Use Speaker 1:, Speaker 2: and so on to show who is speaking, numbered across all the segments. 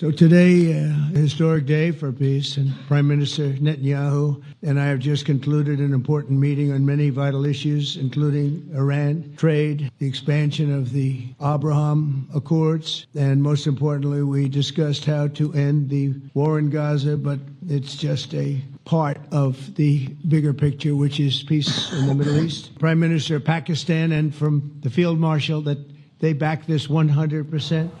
Speaker 1: So today, a historic day for peace, and Prime Minister Netanyahu and I have just concluded an important meeting on many vital issues, including Iran, trade, the expansion of the Abraham Accords, and most importantly, we discussed how to end the war in Gaza, but it's just a part of the bigger picture, which is peace in the Middle East. Prime Minister of Pakistan and from the Field Marshal that they back this 100%.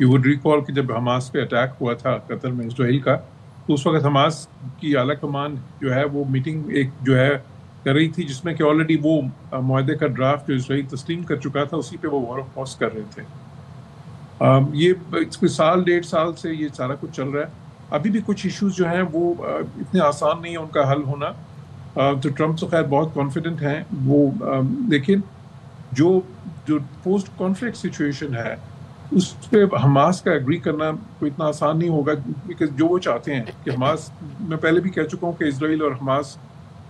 Speaker 2: You would recall کہ جب Hamas پہ attack ہوا تھا قطر میں اسرائیل کا، تو اس وقت Hamas کی اعلیٰ کمان جو ہے وہ میٹنگ ایک جو ہے کر رہی تھی، جس میں کہ آلریڈی وہ معاہدے کا ڈرافٹ جو اسرائیل تسلیم کر چکا تھا اسی پہ وہ غور و خوض کر رہے تھے. یہ کوئی سال 1.5 سال سے یہ سارا کچھ چل رہا ہے. ابھی بھی کچھ ایشوز جو ہیں وہ اتنے آسان نہیں ہے ان کا حل ہونا. تو ٹرمپ تو خیر بہت کانفیڈنٹ ہیں وہ، لیکن جو پوسٹ کانفلکٹ سچویشن ہے اس پہ حماس کا ایگری کرنا کوئی اتنا آسان نہیں ہوگا، بیکاز جو وہ چاہتے ہیں کہ حماس، میں پہلے بھی کہہ چکا ہوں کہ اسرائیل اور حماس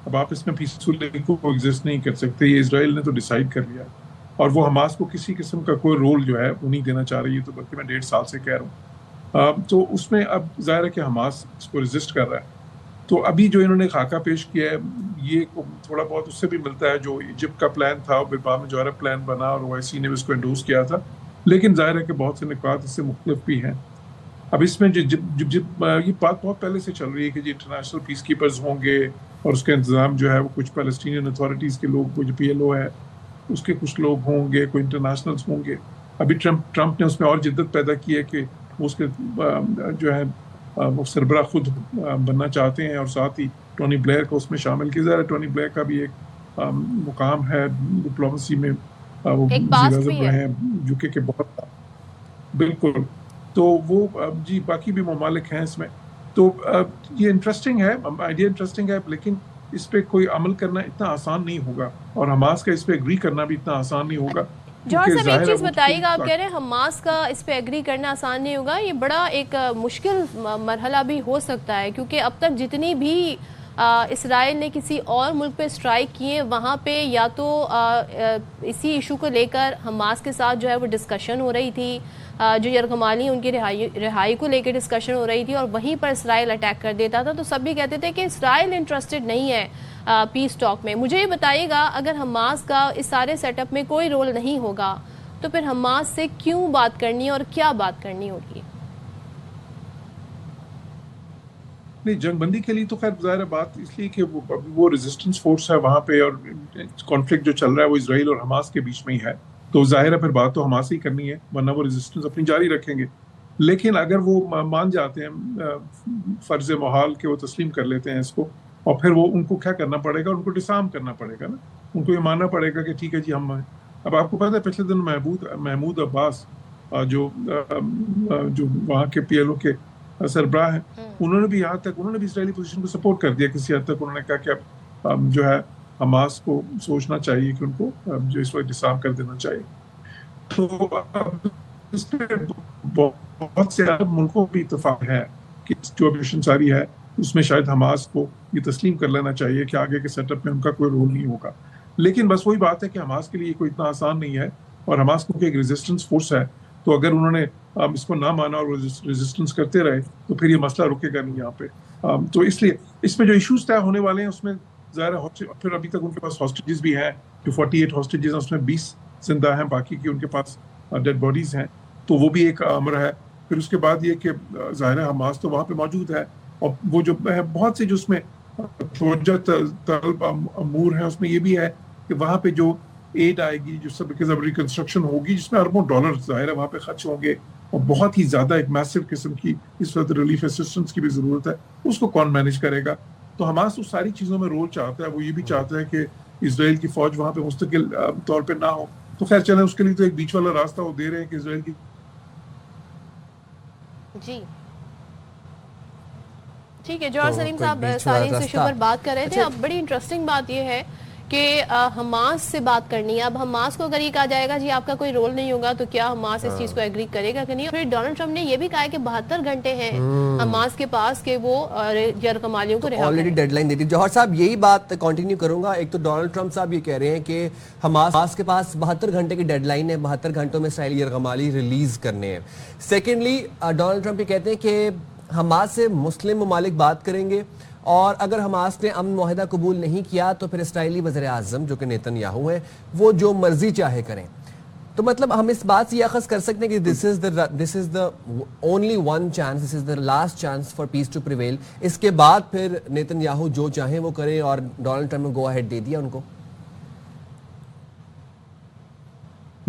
Speaker 2: اب آپس میں پیسفلی کو ایگزسٹ نہیں کر سکتے. یہ اسرائیل نے تو ڈیسائیڈ کر لیا، اور وہ حماس کو کسی قسم کا کوئی رول جو ہے وہ نہیں دینا چاہ رہی ہے. تو بلکہ میں 1.5 سال سے کہہ رہا ہوں. تو اس میں اب ظاہر ہے کہ حماس اس کو ریزسٹ کر رہا ہے. تو ابھی جو انہوں نے خاکہ پیش کیا ہے یہ تھوڑا بہت اس سے بھی ملتا ہے جو ایجپٹ کا پلان تھا، اور بعد میں جو عرب پلان بنا اور OIC نے بھی اس کو انڈوز کیا تھا. لیکن ظاہر ہے کہ بہت سے نکات اس سے مختلف بھی ہیں. اب اس میں یہ بات بہت پہلے سے چل رہی ہے کہ جی انٹرنیشنل پیس کیپرز ہوں گے، اور اس کا انتظام جو ہے وہ کچھ پیلسٹینین اتھارٹیز کے لوگ، جو PLO ہے اس کے کچھ لوگ ہوں گے، کوئی انٹرنیشنلز ہوں گے. ابھی ٹرمپ نے اس میں اور جدت پیدا کی ہے کہ اس کے جو ہے وہ سربراہ خود بننا چاہتے ہیں، اور ساتھ ہی ٹونی بلیئر کو اس میں شامل کیا جا رہا ہے. ٹونی بلیئر کا بھی ایک مقام ہے ڈپلومیسی میں، وہ وزیر اعظم رہے ہیں UK کے بہت. بالکل. تو وہ جی باقی بھی ممالک ہیں اس میں. تو یہ انٹرسٹنگ ہے، آئیڈیا انٹرسٹنگ ہے، لیکن اس پہ کوئی عمل کرنا اتنا آسان نہیں ہوگا، اور حماس کا اس پہ اگری کرنا بھی اتنا آسان نہیں ہوگا.
Speaker 3: جوہر صاحب ایک چیز بتائیے گا، آپ کہہ رہے ہیں حماس کا اس پہ ایگری کرنا آسان نہیں ہوگا، یہ بڑا ایک مشکل مرحلہ بھی ہو سکتا ہے، کیونکہ اب تک جتنی بھی اسرائیل نے کسی اور ملک پہ اسٹرائک کیے وہاں پہ یا تو اسی ایشو کو لے کر حماس کے ساتھ جو ہے وہ ڈسکشن ہو رہی تھی، جو یرغمالی ان کی رہائی کو لے کے ڈسکشن ہو رہی تھی، اور وہیں پر اسرائیل اٹیک کر دیتا تھا. تو سب بھی کہتے تھے کہ اسرائیل انٹرسٹڈ نہیں ہے پیس ٹاک میں. مجھے یہ بتائیے گا، اگر حماس کا اس سارے سیٹ اپ میں کوئی رول نہیں ہوگا تو پھر حماس سے کیوں بات کرنی ہے اور کیا بات کرنی ہوگی؟
Speaker 2: نہیں، جنگ بندی کے لیے تو خیر ظاہر بات اس لیے کہ وہ ریزسٹنس فورس ہے وہاں پہ، اور کانفلکٹ جو چل رہا ہے وہ اسرائیل اور حماس کے بیچ میں ہی ہے. تو ظاہر ہے پھر بات تو حماس ہی کرنی ہے، ورنہ وہ ریزسٹنس اپنی جاری رکھیں گے. لیکن اگر وہ مان جاتے ہیں فرض محال کہ وہ تسلیم کر لیتے ہیں اس کو، اور پھر وہ ان کو کیا کرنا پڑے گا، ان کو ڈسارم کرنا پڑے گا نا. ان کو یہ ماننا پڑے گا کہ ٹھیک ہے جی ہم. اب آپ کو پتہ ہے پچھلے دن محمود عباس جو وہاں کے PLO کے سربراہ ہیں، انہوں نے بھی یہاں تک انہوں نے بھی اسرائیلی پوزیشن کو سپورٹ کر دیا کسی حد تک. انہوں نے کہا کہ جو ہے حماس کو سوچنا چاہیے کہ ان کو جو اس وقت ڈسارم کر دینا چاہیے. تو اس پہ بہت سے عرب ملکوں بھی اتفاق ہے کہ جو مشن ساری ہے اس میں شاید حماس کو یہ تسلیم کر لینا چاہیے کہ آگے کے سیٹ اپ میں ان کا کوئی رول نہیں ہوگا. لیکن بس وہی بات ہے کہ حماس کے لیے کوئی اتنا آسان نہیں ہے، اور حماس کو ایک ریزسٹنس فورس ہے. تو اگر انہوں نے اس کو نہ مانا اور ریزسٹنس کرتے رہے تو پھر یہ مسئلہ رکے گا نہیں یہاں پہ. تو اس لیے اس میں جو ایشوز طے ہونے والے ہیں اس میں ظاہر ہے پھر ابھی تک ان کے پاس ہاسٹیجز بھی ہیں، جو 48 ہاسٹیجز ہیں اس میں 20 زندہ ہیں، باقی کی ان کے پاس ڈیڈ باڈیز ہیں. تو وہ بھی ایک امر ہے. پھر اس کے بعد یہ کہ ظاہر ہے حماس تو وہاں پہ موجود ہے، اور وہ جو بہت سے جو اس میں توجہ طلب امور ہیں اس میں یہ بھی ہے کہ وہاں پہ جو ایڈ آئے گی، جو سب کے ضروری کنسٹرکشن ہوگی جس میں اربوں ڈالر ظاہر ہے وہاں پہ خرچ ہوں گے، اور بہت ہی زیادہ ایک میسو قسم کی اس وقت ریلیف اسسٹنس کی بھی ضرورت ہے. اس کو کون مینیج کرے گا؟ تو حماس اس ساری چیزوں میں رول چاہتا ہے. وہ یہ بھی چاہتا ہے کہ اسرائیل کی فوج وہاں پہ مستقل طور پہ نہ ہو. تو خیر چلیں اس کے لیے تو ایک بیچ والا راستہ وہ دے رہے ہیں کہ اسرائیل کی.
Speaker 3: جی ٹھیک ہے، جوہر سلیم صاحب ساری اس ایشو پر بات کر رہے تھے. اب بڑی انٹرسٹنگ بات یہ ہے کہ حماس سے بات کرنی ہے. اب حماس کو اگر یہ کہا جائے گا جی آپ کا کوئی رول نہیں ہوگا تو کیا حماس اس چیز کو ایگری کرے گا کہ نہیں؟ پھر ڈونلڈ ٹرمپ نے یہ بھی کہا کہ 72 گھنٹے ہیں حماس کے پاس کہ وہ یرغمالیوں کو رہا کریں.
Speaker 4: آلریڈی ڈیڈ لائن دے دی. جوہر صاحب یہی بات کنٹینیو کروں گا. ایک تو ڈونلڈ ٹرمپ صاحب یہ کہہ رہے ہیں کہ حماس کے پاس 72 گھنٹے کی ڈیڈ لائن ہے، 72 گھنٹوں میں اسرائیلی یرغمالی ریلیز کرنے ہیں. سیکنڈلی ڈونلڈ ٹرمپ یہ کہتے ہیں کہ حماس سے مسلم ممالک بات کریں گے، اور اگر حماس نے امن معاہدہ قبول نہیں کیا تو پھر اسرائیلی وزیر اعظم جو کہ نیتن یاہو ہیں وہ جو مرضی چاہے کریں. تو مطلب ہم اس بات سے یہ اخذ کر سکتے ہیں کہ this is the only one chance, this is the last chance for peace to prevail. اس کے بعد پھر نیتن یاہو جو چاہیں وہ کریں، اور ڈونلڈ ٹرمپ نے گو اہیڈ دے دیا ان کو.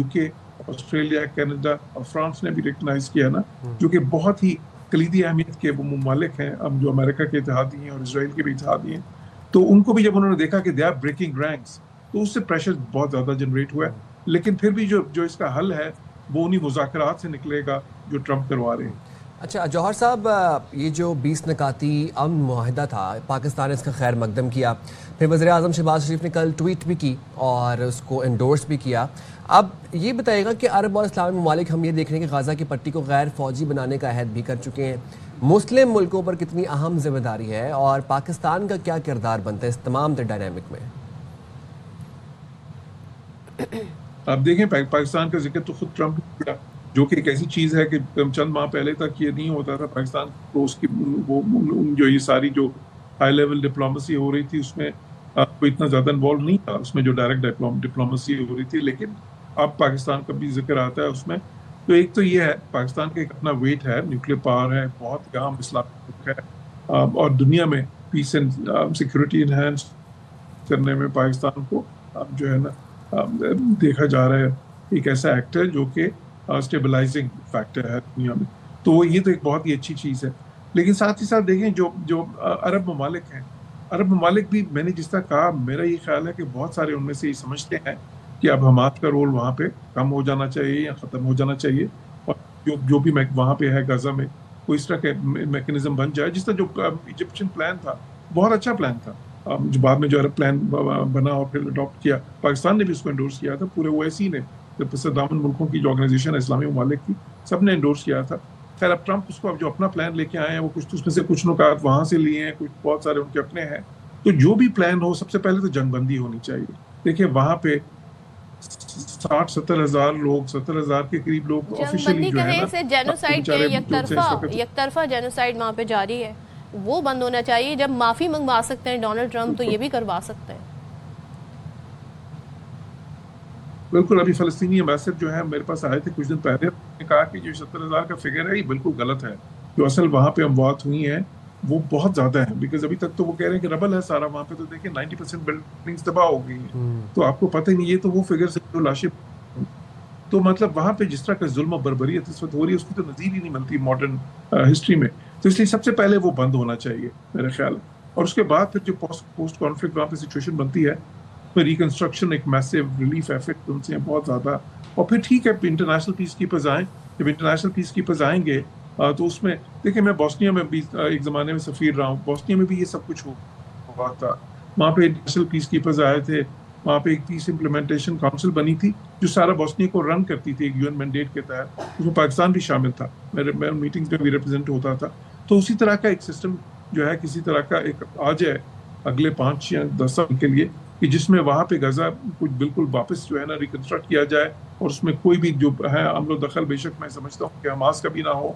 Speaker 2: UK آسٹریلیا, کینیڈا اور فرانس نے بھی ریکگنائز کیا نا, جو کہ بہت ہی کلیدی اہمیت کے وہ ممالک ہیں اب جو امریکہ کے اتحادی ہیں اور اسرائیل کے بھی اتحادی ہیں. تو ان کو بھی جب انہوں نے دیکھا کہ دے آر بریکنگ رینکس, تو اس سے پریشر بہت زیادہ جنریٹ ہوا ہے. لیکن پھر بھی جو اس کا حل ہے وہ انہی مذاکرات سے نکلے گا جو ٹرمپ کروا رہے ہیں.
Speaker 4: اچھا جوہر صاحب, یہ جو 20 نکاتی امن معاہدہ تھا, پاکستان نے اس کا خیر مقدم کیا, پھر وزیر اعظم شہباز شریف نے کل ٹویٹ بھی کی اور اس کو انڈورس بھی کیا. اب یہ بتائے گا کہ عرب اور اسلامی ممالک, ہم یہ دیکھ رہے ہیں کہ غزہ کی پٹی کو غیر فوجی بنانے کا عہد بھی کر چکے ہیں, مسلم ملکوں پر کتنی اہم ذمہ داری ہے اور پاکستان کا کیا کردار بنتا ہے اس تمام ڈائنامک میں؟
Speaker 2: آپ دیکھیں پاکستان کا ذکر تو خود ٹرمپ نے کیا, جو کہ ایک ایسی چیز ہے کہ چند ماہ پہلے تک یہ نہیں ہوتا تھا. پاکستان کو اس کی جو یہ ساری جو ہائی لیول ڈپلومسی ہو رہی تھی اس میں کوئی اتنا زیادہ انوالو نہیں تھا, اس میں جو ڈائریکٹ ڈپلومسی ہو رہی تھی. لیکن اب پاکستان کا بھی ذکر آتا ہے اس میں. تو ایک تو یہ ہے پاکستان کا ایک اپنا ویٹ ہے, نیوکلیر پاور ہے, بہت اہم اسلامی ملک ہے, اور دنیا میں پیس اینڈ سیکورٹی انہینس کرنے میں پاکستان کو اب جو ہے نا دیکھا جا رہا ہے ایک ایسا ایکٹر جو کہ اسٹیبلائزنگ فیکٹر ہے دنیا میں. تو یہ تو ایک بہت ہی اچھی چیز ہے. لیکن ساتھ ہی ساتھ دیکھیں جو عرب ممالک ہیں, عرب ممالک بھی میں نے جس طرح کہا, میرا یہ خیال ہے کہ بہت سارے ان میں سے یہ سمجھتے ہیں کہ اب حماس کا رول وہاں پہ کم ہو جانا چاہیے یا ختم ہو جانا چاہیے, اور جو بھی وہاں پہ ہے غزہ میں کوئی اس طرح کا میکنزم بن جائے, جس طرح جو ایجپشن پلان تھا بہت اچھا پلان تھا, جو بعد میں جو عرب پلان بنا اور پھر اڈاپٹ کیا, پاکستان نے بھی اس کو انڈورس کیا تھا, پورے OIC نے, صدامن ملکوں کی جو آرگنائزیشن ہے اسلامی ممالک کی, سب نے انڈورس کیا تھا. خیر اب ٹرمپ اس کو اب جو اپنا پلان لے کے آئے ہیں وہ کچھ اس میں سے کچھ نکات وہاں سے لیے ہیں, کچھ بہت سارے ان کے اپنے ہیں. تو جو بھی پلان ہو سب سے پہلے تو جنگ بندی ہونی چاہیے. دیکھیں وہاں پہ 60-70 ہزار لوگ, 70 ہزار کے قریب لوگ آفیشلی جو ہے نا
Speaker 3: جینوسائیڈ کے یک طرفہ جینوسائیڈ وہاں پہ جاری ہے, وہ بند ہونا چاہیے. جب معافی منگوا سکتے ہیں ڈونلڈ ٹرمپ تو یہ بھی کروا سکتے ہیں.
Speaker 2: بالکل. ابھی فلسطینی امبیسڈر جو ہے میرے پاس آئے تھے کچھ دن پہلے, نے کہا کہ جو 70,000 کا فگر ہے یہ بالکل غلط ہے. جو اصل وہاں پہ اموات ہوئی ہیں وہ بہت زیادہ ہیں, بیکاز ابھی تک تو وہ کہہ رہے ہیں کہ ربل ہے سارا وہاں پہ, تو دیکھیں 90% بلڈنگز تباہ ہو گئی ہیں. تو آپ کو پتہ ہی نہیں, یہ تو وہ فگر سے جو لاشیں, تو مطلب وہاں پہ جس طرح کا ظلم و بربریت اس وقت ہو رہی ہے اس کی تو نظیر ہی نہیں ملتی ماڈرن ہسٹری میں. تو اس لیے سب سے پہلے وہ بند ہونا چاہیے میرے خیال. اور اس کے بعد پھر جو پوسٹ کانفلکٹ وہاں پہ سچویشن بنتی ہے, پھر ریکنسٹرکشن, ایک میسو ریلیف ایفرٹ ان سے بہت زیادہ. اور پھر ٹھیک ہے انٹرنیشنل پیس کیپرز آئیں, جب انٹرنیشنل پیس کیپرز آئیں گے تو اس میں دیکھیں میں بوسنیا میں بھی ایک زمانے میں سفیر رہا ہوں, بوسنیا میں بھی یہ سب کچھ ہوا تھا. وہاں پہ انٹرنیشنل پیس کیپرز آئے تھے, وہاں پہ ایک پیس امپلیمنٹیشن کاؤنسل بنی تھی جو سارا بوسنیا کو رن کرتی تھی ایک UN مینڈیٹ کے تحت, اس میں پاکستان بھی شامل تھا, میں میٹنگز میں بھی ریپرزینٹ ہوتا تھا. تو اسی طرح کا ایک سسٹم جو ہے کسی طرح کا ایک آ جائے اگلے 5 یا 10 سال کے لیے, کہ جس میں وہاں پہ غزہ کچھ بالکل واپس جو ہے نا ریکنسٹرکٹ کیا جائے, اور اس میں کوئی بھی جو ہے عمل و دخل بے شک میں سمجھتا ہوں کہ حماس کا بھی نہ ہو.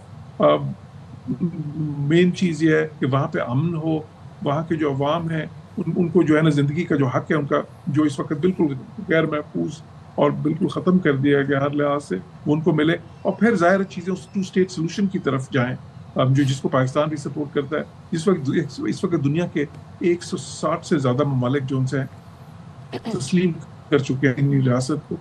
Speaker 2: مین چیز یہ ہے کہ وہاں پہ امن ہو, وہاں کے جو عوام ہیں ان کو جو ہے نا زندگی کا جو حق ہے ان کا, جو اس وقت بالکل غیر محفوظ اور بالکل ختم کر دیا گیا ہر لحاظ سے, وہ ان کو ملے. اور پھر ظاہر چیزیں اس 2 اسٹیٹ سولوشن کی طرف جائیں, جو جس کو پاکستان بھی سپورٹ کرتا ہے. اس وقت دنیا کے 160 سے زیادہ ممالک جو ان سے تسلیم کر چکے ہیں ان ریاست کو.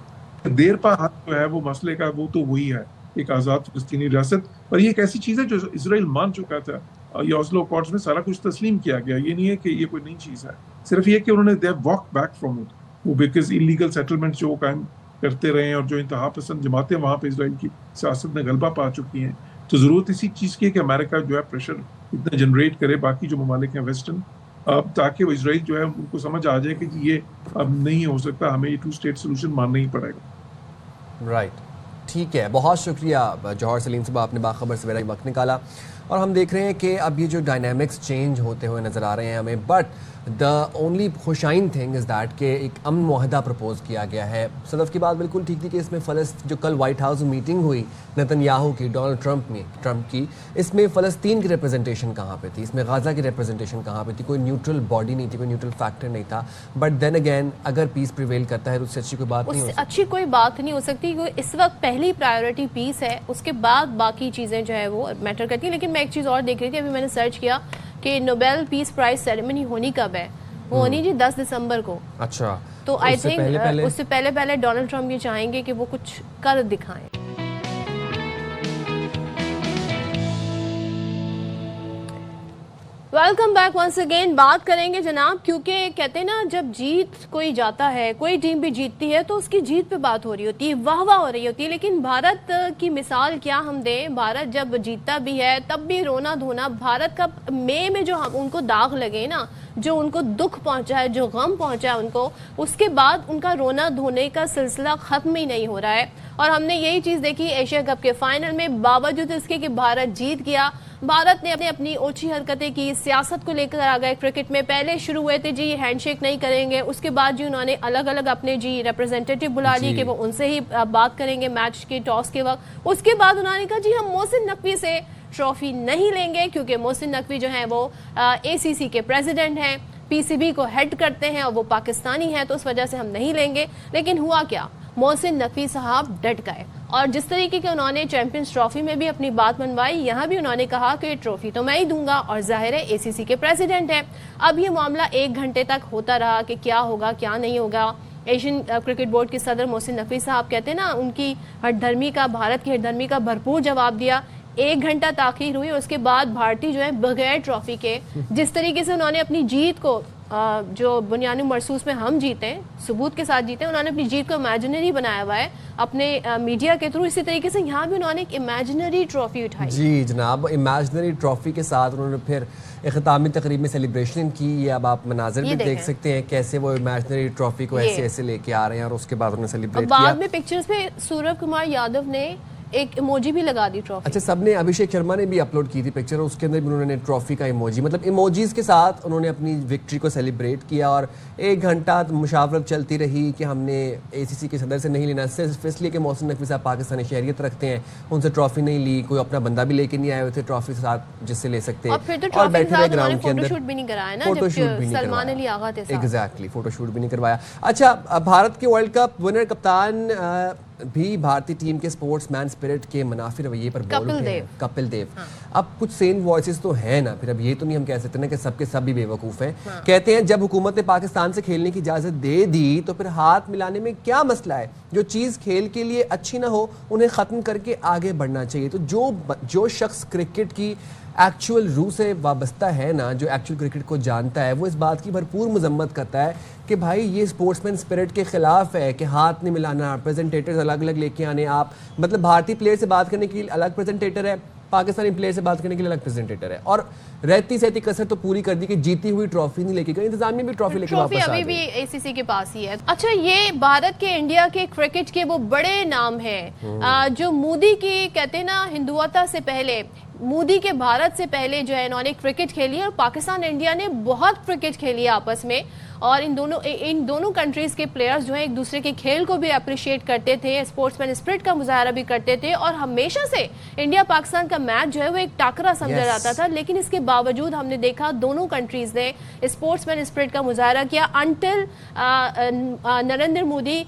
Speaker 2: دیر پا ہاتھ جو ہے وہ مسئلے کا وہ تو وہی ہے, ایک آزاد فلسطینی ریاست. اور یہ ایک ایسی چیز ہے جو اسرائیل مان چکا تھا, یہ اوسلو اکارڈز میں سارا کچھ تسلیم کیا گیا. یہ نہیں ہے کہ یہ کوئی نئی چیز ہے, صرف یہ کہ انہوں نے دے واک بیک فرام اٹ, وہ بیکاز انلیگل سیٹلمنٹ جو وہ قائم کرتے رہے ہیں, اور جو انتہا پسند جماعتیں وہاں پہ اسرائیل کی سیاست میں غلبہ پا چکی ہیں. تو ضرورت اسی چیز کی ہے کہ امریکہ جو ہے پریشر اتنا جنریٹ کرے باقی جو ممالک ہیں ویسٹرن, تاکہ وہ اسرائیل جو ہے ان کو سمجھ آ جائے کہ یہ اب نہیں ہو سکتا, ہمیں یہ 2 اسٹیٹ سولوشن ماننا ہی پڑے گا.
Speaker 4: رائٹ, ٹھیک ہے, بہت شکریہ جوہر سلیم صاحب, آپ نے باخبر سویرا وقت نکالا. اور ہم دیکھ رہے ہیں کہ اب یہ جو ڈائنامکس چینج ہوتے ہوئے نظر آ رہے ہیں ہمیں, بٹ دا اونلی خوشائن تھنگ از دیٹ کہ ایک امن معاہدہ پرپوز کیا گیا ہے. صدف کی بات بالکل ٹھیک تھی کہ اس میں جو کل وائٹ ہاؤس میں میٹنگ ہوئی نتن یاہو کی, ڈونلڈ ٹرمپ کی, اس میں فلسطین کی ریپرزنٹیشن کہاں پہ تھی, اس میں غزہ کی ریپرزنٹیشن کہاں پہ تھی, کوئی نیوٹرل باڈی نہیں تھی, کوئی نیوٹرل فیکٹر نہیں تھا. بٹ دین اگین اگر پیس پریویل کرتا ہے تو اس سے اچھی کوئی بات نہیں ہو سکتی.
Speaker 3: اچھی کوئی بات نہیں ہو سکتی, کیونکہ اس وقت پہلی پرائیورٹی پیس ہے, اس کے بعد باقی چیزیں جو ہے وہ میٹر کرتی ہیں. لیکن میں ایک چیز اور دیکھ رہی تھی, ابھی میں نے سرچ کیا کہ نوبیل پیس پرائز سیریمنی ہونی کب ہے, وہ ہونی جی 10 دسمبر کو.
Speaker 4: اچھا,
Speaker 3: تو آئی تھنک اس سے پہلے ڈونلڈ ٹرمپ یہ چاہیں گے کہ وہ کچھ کر دکھائیں. Welcome back once again. بات کریں گے جناب, کیونکہ کہتے ہیں نا جب جیت کوئی جاتا ہے, کوئی ٹیم بھی جیتتی ہے تو اس کی جیت پہ بات ہو رہی ہوتی ہے, واہ واہ ہو رہی ہوتی ہے. لیکن بھارت کی مثال کیا ہم دیں, بھارت جب جیتتا بھی ہے تب بھی رونا دھونا. بھارت کا مئی میں جو ان کو داغ لگے نا, جو ان کو دکھ پہنچا ہے, جو غم پہنچا ہے ان کو, اس کے بعد ان کا رونا دھونے کا سلسلہ ختم ہی نہیں ہو رہا ہے. اور ہم نے یہی چیز دیکھی ایشیا کپ کے فائنل میں. باوجود اس کے کہ بھارت جیت گیا, بھارت نے اپنی اوچھی حرکتیں کی, سیاست کو لے کر آ گئے. کرکٹ میں پہلے شروع ہوئے تھے جی ہینڈ شیک نہیں کریں گے, اس کے بعد جی انہوں نے الگ الگ اپنے جی ریپرزینٹیٹیو بلا لی کہ وہ ان سے ہی بات کریں گے میچ کے ٹاس کے وقت. اس کے بعد انہوں نے کہا جی ہم محسن نقوی سے ٹرافی نہیں لیں گے, کیونکہ محسن نقوی جو ہیں وہ اے سی سی کے پریزیڈنٹ ہیں, پی سی بی کو ہیڈ کرتے ہیں اور وہ پاکستانی ہیں, تو اس وجہ سے ہم نہیں لیں گے. لیکن ہوا کیا, محسن نقوی صاحب ڈٹ گئے, اور جس طریقے کے انہوں نے چیمپئنز ٹرافی میں بھی اپنی بات منوائی, یہاں بھی انہوں نے کہا کہ ٹرافی تو میں ہی دوں گا, اور ظاہر ہے اے سی سی کے پریزیڈنٹ ہیں. اب یہ معاملہ 1 گھنٹے تک ہوتا رہا کہ کیا ہوگا کیا نہیں ہوگا. ایشین کرکٹ بورڈ کے صدر محسن نقوی صاحب کہتے ہیں نا, ان کی ہٹ دھرمی کا, بھارت کی ہٹ دھرمی کا بھرپور جواب دیا. 1 گھنٹہ تاخیر ہوئی, اس کے بعد بھارتی جو ہے بغیر ٹرافی کے, جس طریقے سے انہوں نے اپنی جیت کو, جو بنیادی مرسوس میں ہم جیتے ہیں, ثبوت کے ساتھ جیتے ہیں, انہوں نے اپنی جیت کو امیجنری بنایا ہوا ہے اپنے میڈیا کے تھرو. اسی طریقے سے یہاں بھی انہوں نے ایک امیجنری ٹرافی اٹھائی.
Speaker 4: جی جناب, امیجنری ٹرافی کے ساتھ انہوں نے پھر اختتامی تقریب میں سیلیبریشن کی. یہ اب آپ مناظر بھی دیکھ سکتے ہیں کیسے وہ امیجنری ٹرافی کو ایسے لے کے آ رہے ہیں, اور اس کے بعد انہوں نے سیلیبریٹ کیا.
Speaker 3: بعد میں پکچرز میں سوربھ کمار یادو نے ایک ایموجی بھی لگا دی ٹرافی.
Speaker 4: اچھا, سب نے, ابھیشیک شرما نے بھی اپلوڈ کی تھی پکچر, اس کے اندر بھی انہوں نے ٹرافی کا ایموجی, مطلب ایموجیز کے ساتھ انہوں نے اپنی وکٹری کو سیلیبریٹ کیا. اور 1 گھنٹہ مشاورت چلتی رہی کہ ہم نے اے سی سی کے صدر سے نہیں لینا, صرف اس لیے کہ محسن نقوی صاحب پاکستانی شہریت رکھتے ہیں, ان سے ٹرافی نہیں لی. کوئی اپنا بندہ بھی لے کے نہیں آئے ہوئے تھے ٹرافی کے ساتھ جس سے لے سکتے,
Speaker 3: اور بیٹھے رہے گراؤنڈ کے اندر. فوٹو شوٹ بھی نہیں کرایا نا, جب سلمان علی آغا تھے.
Speaker 4: ایگزیکٹلی, فوٹو شوٹ بھی نہیں کروایا. اچھا, بھارت کے ورلڈ کپ ونر کپتان بھی بھارتی ٹیم کے سپورٹس مین اسپرٹ کے منافی رویے پر بول اٹھے ہیں, کپل دیو. اب کچھ سین وائسز تو ہیں نا, پھر اب یہ تو نہیں ہم کہہ سکتے نا کہ سب کے سب بھی بے وقوف ہیں. کہتے ہیں جب حکومت نے پاکستان سے کھیلنے کی اجازت دے دی تو پھر ہاتھ ملانے میں کیا مسئلہ ہے. جو چیز کھیل کے لیے اچھی نہ ہو انہیں ختم کر کے آگے بڑھنا چاہیے. تو جو شخص کرکٹ کی ایکچوئل روح سے وابستہ ہے نا, جو ایکچوئل کرکٹ کو جانتا ہے, وہ اس بات کی بھرپور مذمت کرتا ہے کہ بھائی یہ سپورٹس مین اسپرٹ کے خلاف ہے کہ ہاتھ نہیں ملانا, پریزنٹیٹرز الگ الگ لے کے آنے. آپ مطلب بھارتی پلیئر سے بات کرنے کے لیے الگ پریزنٹیٹر ہے, پاکستانی پلیئر سے بات کرنے کے لیے الگ پریزنٹیٹر ہے, اور رہتی سہتی کسر تو پوری کر دی کہ جیتی ہوئی ٹرافی نہیں لے کے گئی, انتظامیہ بھی ٹرافی لے کے واپس آ گئی.
Speaker 3: ابھی بھی اے سی سی کے پاس ہی ہے. اچھا, یہ بھارت کے, انڈیا کے کرکٹ کے وہ بڑے نام ہیں جو مودی کی کہتے ہیں نا ہندوتا سے پہلے, مودی کے بھارت سے پہلے جو ہے انہوں نے کرکٹ کھیلی, اور پاکستان انڈیا نے بہت کرکٹ کھیلی آپس میں. اور ان دونوں کنٹریز کے پلیئرز جو ہیں ایک دوسرے کے کھیل کو بھی اپریشیٹ کرتے تھے, اسپورٹس مین اسپرٹ کا مظاہرہ بھی کرتے تھے, اور ہمیشہ سے انڈیا پاکستان کا میچ جو ہے وہ ایک ٹاکرا سمجھا جاتا تھا. لیکن اس کے باوجود ہم نے دیکھا دونوں کنٹریز نے اسپورٹس مین اسپرٹ کا مظاہرہ کیا until Narendra Modi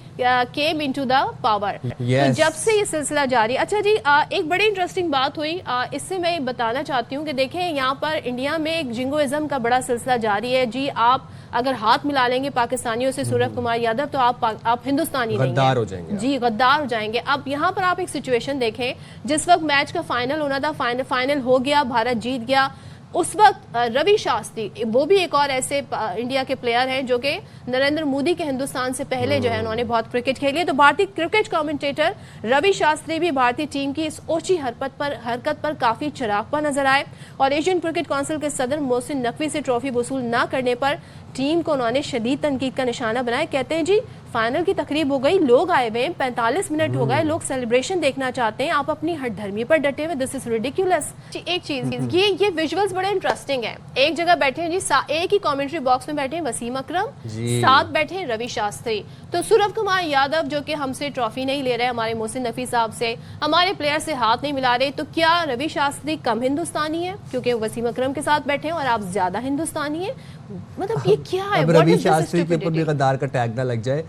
Speaker 3: came into the power. تو جب سے یہ سلسلہ جاری. اچھا جی, ایک بڑی انٹرسٹنگ بات ہوئی, اس سے میں بتانا چاہتی ہوں کہ دیکھیں یہاں پر انڈیا میں ایک جنگوازم کا بڑا سلسلہ جاری ہے. جی آپ اگر ہاتھ ملا لیں گے پاکستانیوں سے, سوربھ کمار یادو, تو آپ ہندوستانی نہیں ہیں,
Speaker 4: غدار ہو جائیں گے.
Speaker 3: جی غدار ہو جائیں گے. اب یہاں پر آپ ایک سچویشن دیکھیں, جس وقت میچ کا فائنل ہونا تھا, فائنل ہو گیا, بھارت جیت گیا, اس وقت روی شاستری, وہ بھی ایک اور ایسے انڈیا کے پلیئر ہیں جو کہ نریندر مودی کے ہندوستان سے پہلے جو ہے انہوں نے بہت کرکٹ کھیلی ہے. تو بھارتی کرکٹ کامنٹیٹر روی شاستری بھی بھارتی ٹیم کی اس اوچھی حرکت پر کافی چراغ نظر آئے, اور ایشین کرکٹ کونسل کے صدر محسن نقوی سے ٹرافی وصول نہ کرنے پر ٹیم کو انہوں نے شدید تنقید کا نشانہ بنایا. کہتے ہیں جی فائنل کی تقریب ہو گئی, لوگ آئے ہوئے ہیں, 45 منٹ ہو گئے, لوگ سیلیبریشن دیکھنا چاہتے ہیں, آپ اپنی ہٹ دھرمی پر ڈٹے ہوئے, دس از ریڈیکولس. ایک چیز یہ ویژولز بڑے انٹرسٹنگ ہیں. ایک جگہ بیٹھے ہیں جی, ایک ہی کامنٹری باکس میں بیٹھے ہیں وسیم اکرم, ساتھ بیٹھے ہیں روی شاستری. تو سوربھ کمار یادو جو کہ ہم سے ٹرافی نہیں لے رہے, ہمارے محسن نقوی صاحب سے, ہمارے پلیئر سے ہاتھ نہیں ملا رہے, تو کیا روی شاستری کم ہندوستانی ہے کیونکہ وسیم اکرم کے ساتھ بیٹھے ہیں اور آپ زیادہ ہندوستانی ہیں؟ مطلب یہ کیا ہے؟
Speaker 4: اب روی شاستری کے اوپر بھی غدار کا ٹیگ نہ لگ جائے.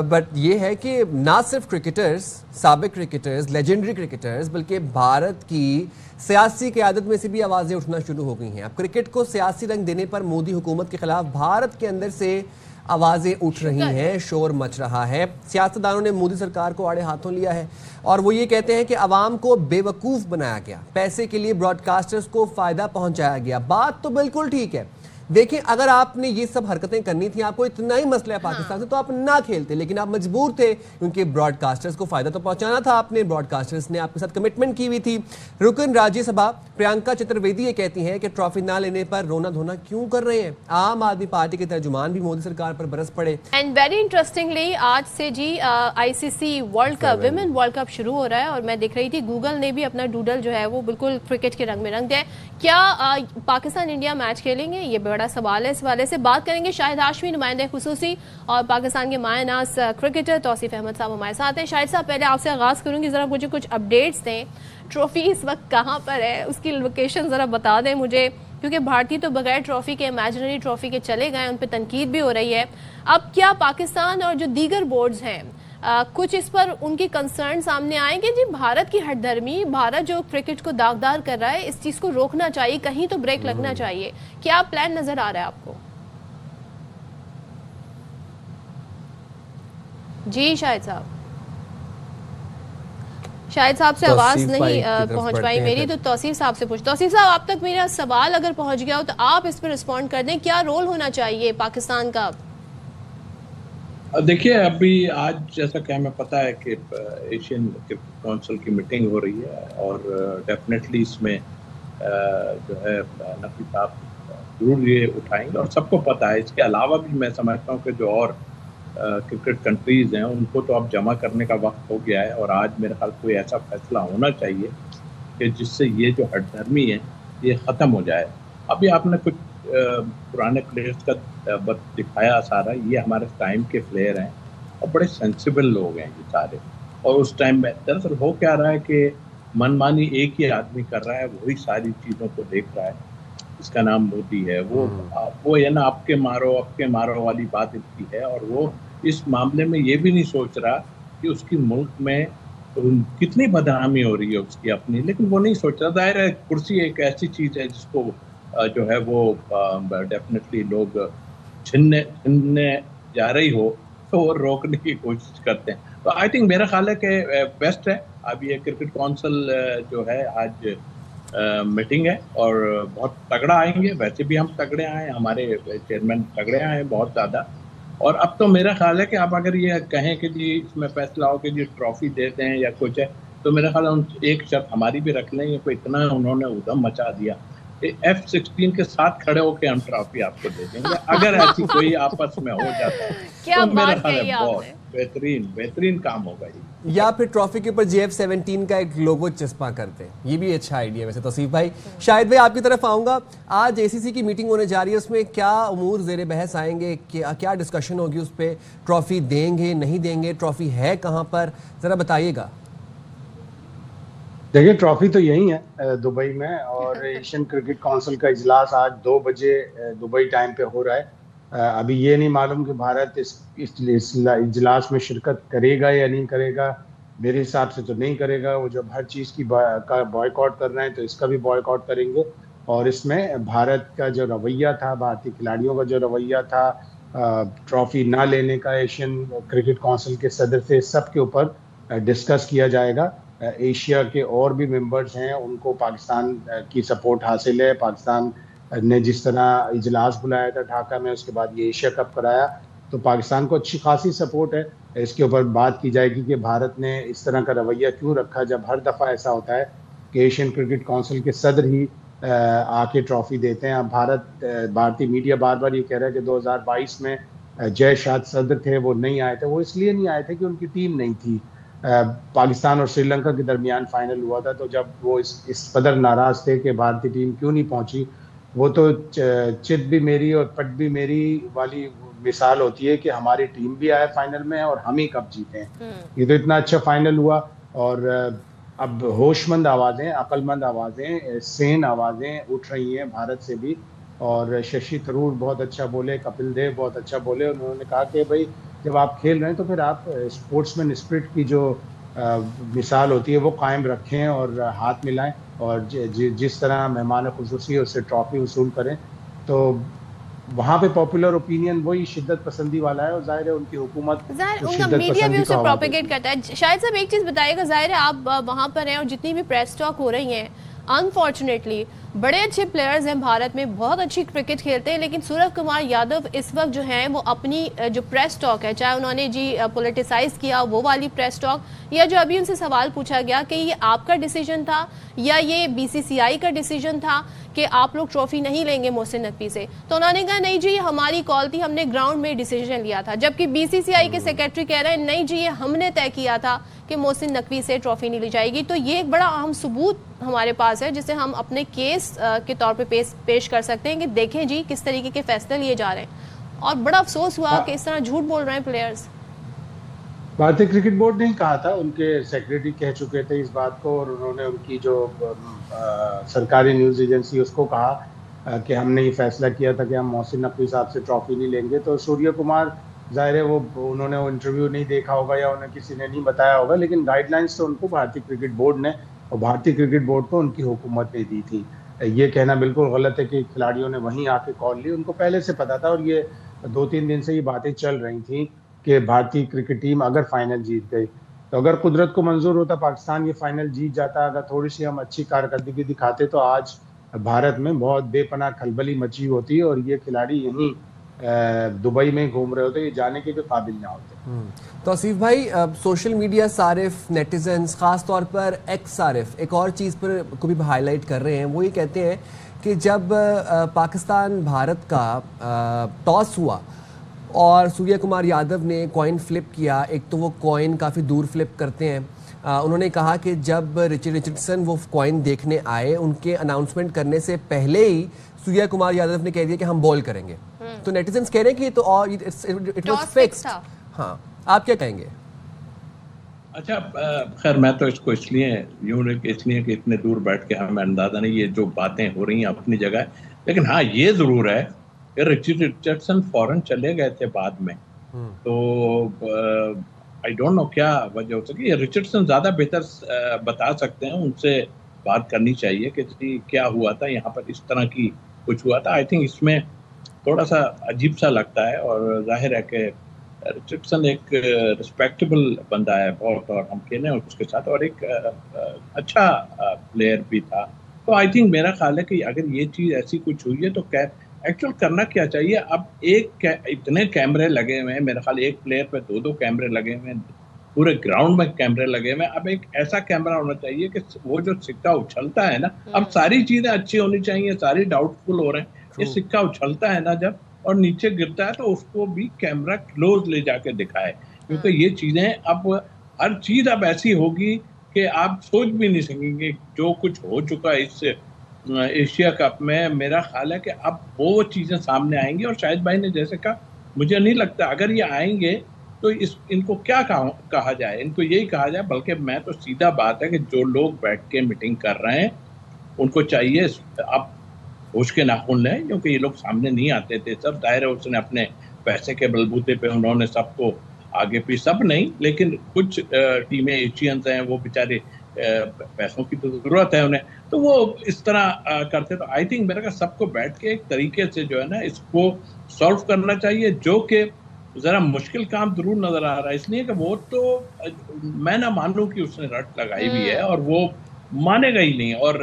Speaker 4: بٹ یہ ہے کہ نہ صرف کرکٹرز، سابق کرکٹرز، لیجنڈری کرکٹرز، بلکہ بھارت کی سیاسی قیادت میں سے بھی آوازیں اٹھنا شروع ہو گئی ہیں. اب کرکٹ کو سیاسی رنگ دینے پر مودی حکومت کے خلاف بھارت کے اندر سے آوازیں اٹھ رہی ہیں، شور مچ رہا ہے. سیاستدانوں نے مودی سرکار کو آڑے ہاتھوں لیا ہے اور وہ یہ کہتے ہیں کہ عوام کو بے وقوف بنایا گیا، پیسے کے لیے براڈ کاسٹرز کو فائدہ پہنچایا گیا. بات تو بالکل ٹھیک ہے. دیکھیں اگر آپ نے یہ سب حرکتیں کرنی تھیں، آپ کو اتنا ہی مسئلہ ہے پاکستان سے، تو آپ نہ کھیلتے، لیکن آپ مجبور تھے کیونکہ براڈ کاسٹرز کو فائدہ تو پہنچانا تھا. آپ نے براڈ کاسٹرز نے آپ کے ساتھ کمٹمنٹ کی ہوئی تھی. رکن راجیہ سبھا پرینکا چترویدی یہ کہتی ہیں کہ ٹرافی نہ لینے پر رونا دھونا کیوں کر رہے ہیں. عام آدمی پارٹی کے ترجمان بھی مودی سرکار پر برس پڑے.
Speaker 3: اینڈ ویری انٹرسٹنگلی آج سے جی I C C world cup, women world cup شروع ہو رہا ہے اور میں دیکھ رہی تھی گوگل نے بھی اپنا ڈوڈل جو ہے وہ بالکل کرکٹ کے رنگ میں رنگ دیا ہے. کیا پاکستان انڈیا میچ کھیلیں گے؟ یہ بڑا سوال ہے. اس حوالے سے بات کریں گے. شاہد ہاشمی نمائندہ خصوصی اور پاکستان کے مایہ ناز کرکٹر توصیف احمد صاحب ہمارے ساتھ ہیں. شاہد صاحب پہلے آپ سے آغاز کروں گی، ذرا مجھے کچھ اپڈیٹس دیں. ٹرافی اس وقت کہاں پر ہے، اس کی لوکیشن ذرا بتا دیں مجھے، کیونکہ بھارتی تو بغیر ٹرافی کے، امیجنری ٹرافی کے چلے گئے، ان پہ تنقید بھی ہو رہی ہے. اب کیا پاکستان اور جو دیگر بورڈز ہیں کچھ اس پر ان کی کنسرن سامنے آئیں گے؟ جی بھارت کی ہٹ دھرمی، بھارت جو کرکٹ کو داغدار کر رہا ہے، اس چیز کو روکنا چاہیے، کہیں تو بریک لگنا چاہیے. کیا پلان نظر آ رہا ہے آپ کو؟ جی شاہد صاحب سے آواز نہیں پہنچ پائی میری، تو توصیف صاحب سے توصیف صاحب آپ تک میرا سوال اگر پہنچ گیا ہو تو آپ اس پہ رسپونڈ کر دیں. کیا رول ہونا چاہیے پاکستان کا؟
Speaker 5: دیکھیے ابھی آج جیسا کہ ہمیں پتہ ہے کہ ایشین کرکٹ کونسل کی میٹنگ ہو رہی ہے اور ڈیفینیٹلی اس میں جو ہے نقوی صاحب ضرور یہ اٹھائیں گے اور سب کو پتہ ہے. اس کے علاوہ بھی میں سمجھتا ہوں کہ جو اور کرکٹ کنٹریز ہیں ان کو تو اب جمع کرنے کا وقت ہو گیا ہے اور آج میرے خیال کوئی ایسا فیصلہ ہونا چاہیے کہ جس سے یہ جو ہٹ دھرمی ہے یہ ختم ہو جائے. ابھی آپ نے کچھ پرانے پلیئرز کا دکھایا سارا، یہ ہمارے ٹائم کے پلیئر ہیں اور بڑے سینسیبل لوگ ہیں یہ سارے. اور اس ٹائم میں دراصل ہو کیا رہا ہے کہ من مانی ایک ہی آدمی کر رہا ہے، وہی ساری چیزوں کو دیکھ رہا ہے. اس کا نام مودی ہے. وہ ہے نا اب کے مارو والی بات اس کی ہے. اور وہ اس معاملے میں یہ بھی نہیں سوچ رہا کہ اس کی ملک میں کتنی بدنامی ہو رہی ہے اس کی اپنی، لیکن وہ نہیں سوچ رہا. ظاہر ہے کرسی ایک ایسی چیز ہے جس کو جو ہے وہ ڈیفینیٹلی لوگ چھننے جا رہی ہو تو وہ روکنے کی کوشش کرتے ہیں. تو آئی تھنک میرا خیال ہے کہ بیسٹ ہے. اب یہ کرکٹ کونسل جو ہے آج میٹنگ ہے اور بہت تگڑا آئیں گے. ویسے بھی ہم تگڑے آئے، ہمارے چیئرمین تگڑے آئے بہت زیادہ. اور اب تو میرا خیال ہے کہ آپ اگر یہ کہیں کہ جی اس میں فیصلہ ہو کہ جی ٹرافی دیتے ہیں یا کچھ ہے، تو میرا خیال ہے ایک شرط ہماری بھی رکھ لیں. کوئی اتنا انہوں نے ادھم مچا دیا F-16 کے ساتھ کھڑے ہو کے ہم ٹرافی آپ کو دے دیں گے اگر ایسی کوئی آپس میں ہو جاتا ہے.
Speaker 3: کیا
Speaker 5: تو میرا
Speaker 3: بات
Speaker 5: خیال
Speaker 3: کہی
Speaker 5: ہے
Speaker 3: آپ
Speaker 5: بہت
Speaker 3: نے.
Speaker 5: بہترین کام ہوگا یہ.
Speaker 4: یا پھر ٹرافی کے اوپر JF-17 کا ایک لوگو چسپاں کرتے ہیں، یہ بھی اچھا آئیڈیا ہے ویسے. توصیف بھائی، شاہد بھائی آپ کی طرف آؤں گا. آج ACC کی میٹنگ ہونے جا رہی ہے، اس میں کیا امور زیر بحث آئیں گے، کیا ڈسکشن ہوگی اس پہ؟ ٹرافی دیں گے نہیں دیں گے؟ ٹرافی ہے کہاں پر، ذرا بتائیے گا.
Speaker 6: دیکھیے ٹرافی تو یہی ہے دبئی میں، اور ایشین کرکٹ کونسل کا اجلاس آج 2 بجے دبئی ٹائم پہ ہو رہا ہے. ابھی یہ نہیں معلوم کہ بھارت اس اجلاس میں شرکت کرے گا یا نہیں کرے گا. میرے حساب سے تو نہیں کرے گا. وہ جب ہر چیز کی بائیکاٹ کر رہے ہیں تو اس کا بھی بائیکاٹ کریں گے. اور اس میں بھارت کا جو رویہ تھا، بھارتی کھلاڑیوں کا جو رویہ تھا ٹرافی نہ لینے کا ایشین کرکٹ کونسل کے صدر سے، سب کے اوپر ڈسکس کیا جائے گا. ایشیا کے اور بھی ممبرز ہیں، ان کو پاکستان کی سپورٹ حاصل ہے. پاکستان نے جس طرح اجلاس بلایا تھا ڈھاکہ میں، اس کے بعد یہ ایشیا کپ کرایا، تو پاکستان کو اچھی خاصی سپورٹ ہے. اس کے اوپر بات کی جائے گی کہ بھارت نے اس طرح کا رویہ کیوں رکھا، جب ہر دفعہ ایسا ہوتا ہے کہ ایشین کرکٹ کونسل کے صدر ہی آ کے ٹرافی دیتے ہیں. اب بھارتی میڈیا بار بار یہ کہہ رہا ہے کہ 2022 میں جے شاہ صدر تھے، وہ نہیں آئے تھے. وہ اس لیے نہیں آئے تھے کہ ان کی ٹیم نہیں تھی. پاکستان اور سری لنکا کے درمیان فائنل ہوا تھا، تو جب وہ اس قدر ناراض تھے کہ بھارتی ٹیم کیوں نہیں پہنچی. وہ تو چت بھی میری اور پٹ بھی میری والی مثال ہوتی ہے کہ ہماری ٹیم بھی آئے فائنل میں اور ہم ہی کب جیتے ہیں. یہ تو اتنا اچھا فائنل ہوا. اور اب ہوش مند آوازیں، عقل مند آوازیں، سین آوازیں اٹھ رہی ہیں بھارت سے بھی. اور ششی تھرور بہت اچھا بولے، کپل دیو بہت اچھا بولے. انہوں نے کہا کہ بھائی جب آپ کھیل رہے ہیں تو پھر آپ اسپورٹس مین اسپرٹ کی جو مثال ہوتی ہے وہ قائم رکھیں اور ہاتھ ملائیں اور جس طرح مہمان خصوصی اس سے ٹرافی وصول کریں. تو وہاں پہ پاپولر اوپینین وہی شدت پسندی والا ہے اور ظاہر ہے ان کی حکومت
Speaker 3: ظاہر ان کا میڈیا بھی اسے پروپیگیٹ کرتا ہے. شاہد صاحب ایک چیز بتائیے گا, ظاہر ہے آپ وہاں پر ہیں اور جتنی بھی پریس ٹاک ہو رہی ہیں انفارچونیٹلی بڑے اچھے پلیئرز ہیں بھارت میں, بہت اچھی کرکٹ کھیلتے ہیں, لیکن سوربھ کمار یادو اس وقت جو ہیں وہ اپنی جو پریس ٹاک ہے, چاہے انہوں نے جی پولیٹیسائز کیا وہ والی پریس ٹاک, یا جو ابھی ان سے سوال پوچھا گیا کہ یہ آپ کا ڈیسیجن تھا یا یہ بی سی سی آئی کا ڈیسیجن تھا کہ آپ لوگ ٹرافی نہیں لیں گے محسن نقوی سے, تو انہوں نے کہا نہیں جی یہ ہماری کال تھی, ہم نے گراؤنڈ میں ڈیسیجن لیا تھا. جبکہ بی سی سی آئی کے سیکرٹری کہہ رہے ہیں نہیں جی یہ ہم نے طے کیا تھا کہ محسن نقوی سے ٹرافی نہیں لی جائے گی. تو یہ ایک بڑا اہم ثبوت ہمارے پاس ہے جسے ہم اپنے کیس کے طور پہ پیش کر سکتے ہیں کہ دیکھیں جی کس طریقے کے فیصلے لیے جا رہے ہیں. اور بڑا افسوس ہوا کہ اس طرح جھوٹ بول رہے ہیں پلیئرز.
Speaker 6: بھارتی کرکٹ بورڈ نے کہا تھا, ان کے سیکریٹری کہہ چکے تھے اس بات کو, اور انہوں نے ان کی جو سرکاری نیوز ایجنسی اس کو کہا کہ ہم نے یہ فیصلہ کیا تھا کہ ہم محسن نقوی صاحب سے ٹرافی نہیں لیں گے. تو سوریہ کمار ظاہر ہے انہوں نے وہ انٹرویو نہیں دیکھا ہوگا یا انہیں کسی نے نہیں بتایا ہوگا, لیکن گائیڈ لائنس تو ان کو بھارتی کرکٹ بورڈ نے اور بھارتی کرکٹ بورڈ کو ان کی حکومت نے دی تھی. یہ کہنا بالکل غلط ہے کہ کھلاڑیوں نے وہیں آ کے کال لی, ان کو پہلے سے پتا تھا اور یہ 2-3 دن سے یہ باتیں چل رہی تھیں کہ بھارتی کرکٹ ٹیم اگر فائنل جیت گئی تو اگر قدرت کو منظور ہوتا پاکستان یہ فائنل جیت جاتا, اگر تھوڑی سی ہم اچھی کارکردگی دکھاتے تو آج بھارت میں بہت بے پناہ کھلبلی مچی ہوتی اور یہ کھلاڑی یہیں دبئی میں گھوم رہے ہوتے, یہ جانے کے بھی قابل نہ ہوتے.
Speaker 4: توصیف بھائی, سوشل میڈیا صارف, نیٹیزنز, خاص طور پر ایکس صارف ایک اور چیز پر کو بھی ہائی لائٹ کر رہے ہیں. وہ یہ کہتے ہیں کہ جب پاکستان بھارت کا ٹاس ہوا اور سوریہ کمار یادو نے کوائن فلپ کیا, ایک تو وہ کوائن کافی دور فلپ کرتے ہیں, انہوں نے کہا کہ جب رچرڈسن وہ کوائن دیکھنے آئے ان کے اناؤنسمنٹ کرنے سے پہلے ہی سوریہ کمار یادو نے کہہ دیا کہ ہم بول کریں گے. تو نیٹیزنز کہہ رہے ہیں کہ تو اٹ واز فکسڈ. ہاں, آپ کیا کہیں گے؟
Speaker 5: اچھا خیر میں تو اس کو اس لیے کہ اتنے دور بیٹھ کے ہمیں اندازہ نہیں, یہ جو باتیں ہو رہی ہیں اپنی جگہ ہے, لیکن ہاں یہ ضرور ہے کہ رچرڈسن فوراً چلے گئے تھے بعد میں, تو آئی ڈونٹ نو کیا وجہ ہو سکی. رچرڈسن زیادہ بہتر بتا سکتے ہیں, ان سے بات کرنی چاہیے کہ کیا ہوا تھا یہاں پر, اس طرح کی کچھ ہوا تھا. آئی تھنک اس میں تھوڑا سا عجیب سا لگتا ہے, اور ظاہر ہے کہ رچرڈسن ایک رسپیکٹیبل بندہ ہے بہت, اور ہم کہنے ہیں اس کے ساتھ, اور ایک اچھا پلیئر بھی تھا. تو آئی تھنک میرا خیال ہے کہ اگر یہ چیز ایسی کچھ ہوئی ہے تو ایکچوئل کرنا کیا چاہیے. اب اتنے کیمرے لگے ہوئے ہیں, میرا خیال ایک پلیئر پہ 2 کیمرے لگے ہوئے ہیں, پورے گراؤنڈ میں کیمرے لگے ہوئے ہیں. اب ایک ایسا کیمرہ ہونا چاہیے کہ وہ جو سکہ اچھلتا ہے نا, اب ساری چیزیں اچھی ہونی چاہیے, ساری ڈاؤٹ فل ہو رہے ہیں. یہ سکہ اچھلتا ہے نا جب اور نیچے گرتا ہے تو اس کو بھی کیمرہ کلوز لے جا کے دکھائے, کیونکہ یہ چیزیں اب ہر چیز اب ایسی ہوگی کہ آپ سوچ بھی نہیں سکیں گے. جو کچھ ہو چکا ہے اس سے ایشیا کپ میں, میرا خیال ہے کہ اب وہ چیزیں سامنے آئیں گی. اور شاہد بھائی نے جیسے کہا, مجھے نہیں لگتا اگر یہ آئیں گے تو ان کو کیا کہا جائے, ان کو یہی کہا جائے, بلکہ میں تو سیدھا بات ہے کہ جو لوگ بیٹھ کے میٹنگ کر رہے ہیں ان کو چاہیے اب ہوش کے ناخن لیں, کیونکہ یہ لوگ سامنے نہیں آتے تھے. سب ظاہر ہے اس نے اپنے پیسے کے بلبوتے پہ انہوں نے سب کو آگے بھی, سب نہیں لیکن کچھ ٹیمیں ایشینز ہیں وہ بیچارے پیسوں کی تو ضرورت ہے انہیں, تو وہ اس طرح کرتے. تو آئی تھنک میرا کہ سب کو بیٹھ کے ایک طریقے سے جو ہے نا اس کو سالو کرنا چاہیے, جو کہ ذرا مشکل کام ضرور نظر آ رہا ہے, اس لیے کہ وہ تو میں نہ مانوں کہ اس نے رٹ لگائی بھی ہے اور وہ مانے گا ہی نہیں. اور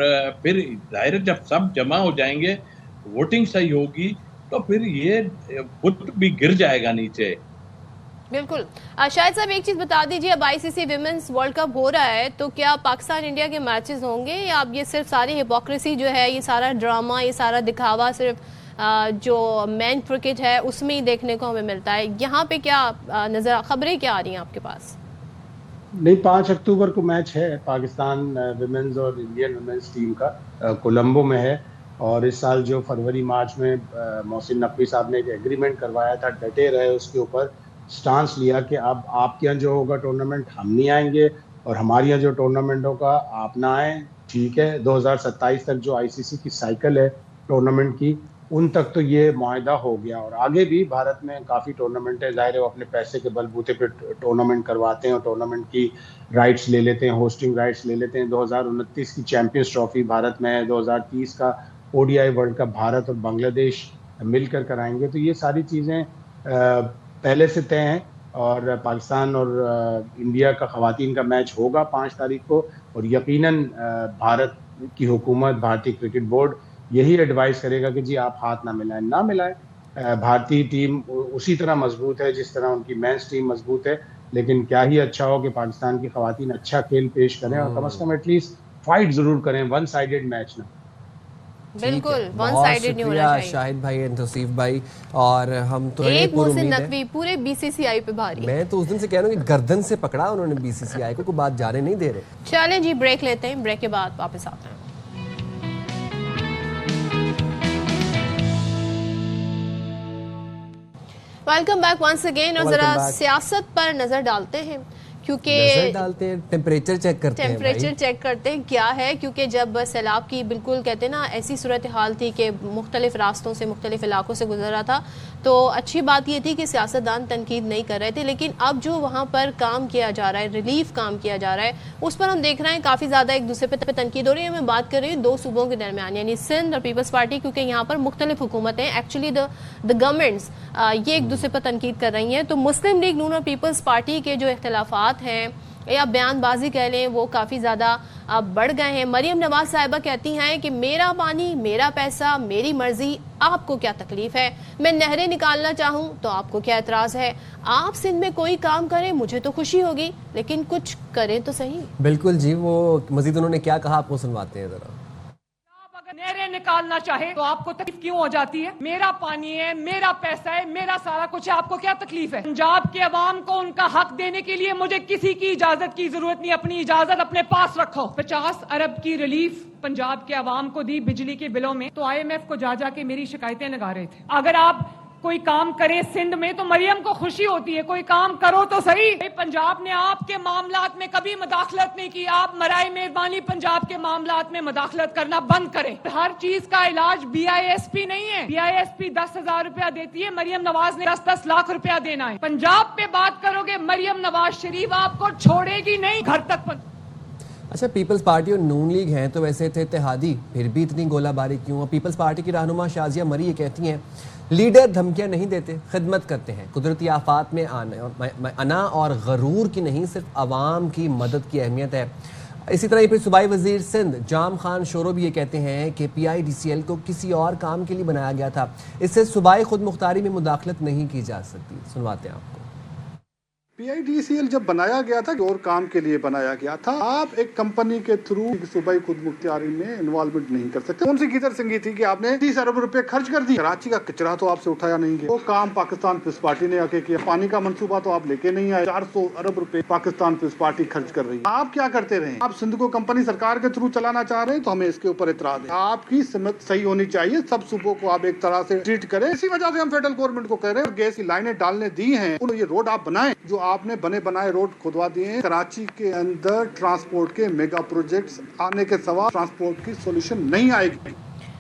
Speaker 5: پھر ظاہر جب سب جمع ہو جائیں گے, ووٹنگ صحیح ہوگی, تو پھر یہ بت بھی گر جائے گا نیچے.
Speaker 3: بالکل. شاہد صاحب ایک چیز بتا دیجیے, اب آئی سی سی ویمنز ورلڈ کپ ہو رہا ہے, تو کیا پاکستان انڈیا کے میچز ہوں گے, یا اب یہ صرف ساری ہپوکریسی جو ہے, یہ سارا ڈرامہ, یہ سارا دکھاوا صرف جو مین کرکٹ ہے اس میں ہی دیکھنے کو ہمیں ملتا ہے؟ یہاں پہ کیا نظر, خبریں کیا آ رہی ہیں آپ کے پاس؟
Speaker 6: نہیں, 5 اکتوبر کو میچ ہے پاکستان ویمنز اور انڈین ویمنز ٹیم کا, کولمبو میں ہے. اور اس سال جو فروری مارچ میں محسن نقوی صاحب نے ایک ایگریمنٹ کروایا تھا, ڈٹے رہے اس کے اوپر, سٹانس لیا کہ اب آپ کے یہاں جو ہوگا ٹورنامنٹ ہم نہیں آئیں گے, اور ہمارے یہاں جو ٹورنامنٹ ہوگا آپ نہ آئیں. ٹھیک ہے, 2027 تک جو آئی سی سی کی سائیکل ہے ٹورنامنٹ کی ان تک تو یہ معاہدہ ہو گیا. اور آگے بھی بھارت میں کافی ٹورنامنٹ ہے, ظاہر ہے وہ اپنے پیسے کے بل بوتے پہ ٹورنامنٹ کرواتے ہیں اور ٹورنامنٹ کی رائٹس لے لیتے ہیں, ہوسٹنگ رائٹس لے لیتے ہیں. 2029 کی چیمپئنز ٹرافی بھارت میں ہے, 2030 کا ODI ورلڈ کپ بھارت اور بنگلہ دیش مل کر کرائیں گے. تو یہ ساری چیزیں پہلے سے طے ہیں, اور پاکستان اور انڈیا کا خواتین کا میچ ہوگا 5 تاریخ کو, اور یقیناً بھارت کی حکومت, بھارتی کرکٹ بورڈ یہی ایڈوائز کرے گا کہ جی آپ ہاتھ نہ ملائیں. بھارتی ٹیم اسی طرح مضبوط ہے جس طرح ان کی مینس ٹیم مضبوط ہے, لیکن کیا ہی اچھا ہو کہ پاکستان کی خواتین اچھا کھیل پیش کریں اور کم از کم ایٹ لیسٹ فائٹ ضرور کریں, ون سائیڈڈ میچ نہ.
Speaker 3: بالکل ون
Speaker 4: بہت
Speaker 3: سائیڈڈ نہیں ہونا
Speaker 4: شکریہ
Speaker 3: چاہیے.
Speaker 4: شاہد بھائی اینڈ توصیف بھائی, اور ہم تو
Speaker 3: ایک
Speaker 4: پوری
Speaker 3: محسن
Speaker 4: امید ہے.
Speaker 3: نقوی پورے BCCI پہ بھاری.
Speaker 4: میں تو اس دن سے کہہ رہا ہوں کہ گردن سے پکڑا انہوں نے BCCI کو, کوئی بات جانے نہیں دے رہے.
Speaker 3: چلیں جی بریک لیتے ہیں, بریک کے بعد واپس آتے ہیں. Welcome back once again. اور ذرا سیاست پر نظر ڈالتے ہیں, کیونکہ
Speaker 4: ڈالتے ہیں, ٹیمپریچر چیک کرتے ہیں.
Speaker 3: ٹیمپریچر چیک کرتے ہیں کیا ہے, کیونکہ جب سیلاب کی بالکل کہتے ہیں نا ایسی صورتحال تھی کہ مختلف راستوں سے مختلف علاقوں سے گزر رہا تھا, تو اچھی بات یہ تھی کہ سیاستدان تنقید نہیں کر رہے تھے, لیکن اب جو وہاں پر کام کیا جا رہا ہے, ریلیف کام کیا جا رہا ہے, اس پر ہم دیکھ رہے ہیں کافی زیادہ ایک دوسرے پہ تنقید ہو رہی ہے. میں بات کر رہی ہوں 2 صوبوں کے درمیان, یعنی سندھ اور پیپلز پارٹی, کیونکہ یہاں پر مختلف حکومتیں ایکچولی دا گورنمنٹس یہ ایک دوسرے پر تنقید کر رہی ہیں. تو مسلم لیگ نون اور پیپلز پارٹی کے جو اختلافات ہیں یا بیان بازی کہہ لیں وہ کافی زیادہ بڑھ گئے ہیں. مریم نواز صاحبہ کہتی ہیں کہ میرا پانی میرا پیسہ میری مرضی, آپ کو کیا تکلیف ہے, میں نہریں نکالنا چاہوں تو آپ کو کیا اعتراض ہے, آپ سندھ میں کوئی کام کریں مجھے تو خوشی ہوگی, لیکن کچھ کریں تو صحیح.
Speaker 4: بالکل جی, وہ مزید انہوں نے کیا کہا آپ کو سنواتے ہیں ذرا.
Speaker 7: نہریں نکالنا چاہے تو آپ کو تکلیف کیوں ہو جاتی ہے؟ میرا پانی ہے, میرا پیسہ ہے, میرا سارا کچھ ہے, آپ کو کیا تکلیف ہے؟ پنجاب کے عوام کو ان کا حق دینے کے لیے مجھے کسی کی اجازت کی ضرورت نہیں, اپنی اجازت اپنے پاس رکھو. 50 ارب کی ریلیف پنجاب کے عوام کو دی بجلی کے بلوں میں, تو IMF کو جا کے میری شکایتیں لگا رہے تھے. اگر آپ کوئی کام کرے سندھ میں تو مریم کو خوشی ہوتی ہے, کوئی کام کرو تو صحیح. پنجاب نے آپ کے معاملات میں کبھی مداخلت نہیں کی, آپ برائے مہربانی پنجاب کے معاملات میں مداخلت کرنا بند کریں. ہر چیز کا علاج BISP نہیں ہے, BISP 10,000 روپیہ دیتی ہے, مریم نواز نے 10 لاکھ روپیہ دینا ہے. پنجاب پہ بات کرو گے مریم نواز شریف آپ کو چھوڑے گی نہیں گھر تک.
Speaker 4: اچھا, پیپلز پارٹی اور نون لیگ ہیں تو ویسے تھے اتحادی, پھر بھی اتنی گولہ باری کیوں؟ پیپلز پارٹی کی رہنما شازیہ مری یہ کہتی ہیں لیڈر دھمکیاں نہیں دیتے, خدمت کرتے ہیں. قدرتی آفات میں انا اور غرور کی نہیں, صرف عوام کی مدد کی اہمیت ہے. اسی طرح پھر صوبائی وزیر سندھ جام خان شورو بھی یہ کہتے ہیں کہ PIDCL کو کسی اور کام کے لیے بنایا گیا تھا, اس سے صوبائی خود مختاری میں مداخلت نہیں کی جا سکتی. سنواتے ہیں آپ کو.
Speaker 8: PIDCL جب بنایا گیا تھا اور کام کے لیے بنایا گیا تھا. آپ ایک کمپنی کے تھرو صوبائی خود مختاری میں انوالومنٹ نہیں کر سکتے. کون سی کدھر سنگی تھی کہ آپ نے 30 ارب روپے خرچ کر دی, کراچی کا کچرا تو آپ سے اٹھایا نہیں گیا, وہ کام پاکستان پیپلز پارٹی نے آ کے کیا. پانی کا منصوبہ تو آپ لے کے نہیں آئے, 400 ارب روپے پاکستان پیپلز پارٹی خرچ کر رہی ہے. آپ کیا کرتے رہے؟ آپ سندھ کو کمپنی سرکار کے تھرو چلانا چاہ رہے ہیں, تو ہمیں اس کے اوپر اعتراض ہے. آپ کی سمت صحیح ہونی چاہیے, سب صوبوں کو آپ ایک طرح سے ٹریٹ کریں. اسی وجہ سے ہم فیڈرل گورنمنٹ کو کہہ رہے ہیں گیس کی لائنیں ڈالنے دی ہیں, یہ روڈ آپ بنائیں جو آپ نے بنائے روڈ کھدوا دیے ہیں. کراچی کے اندر ٹرانسپورٹ کے میگا پروجیکٹس آنے کے سوا ٹرانسپورٹ کی سولوشن نہیں آئے گی.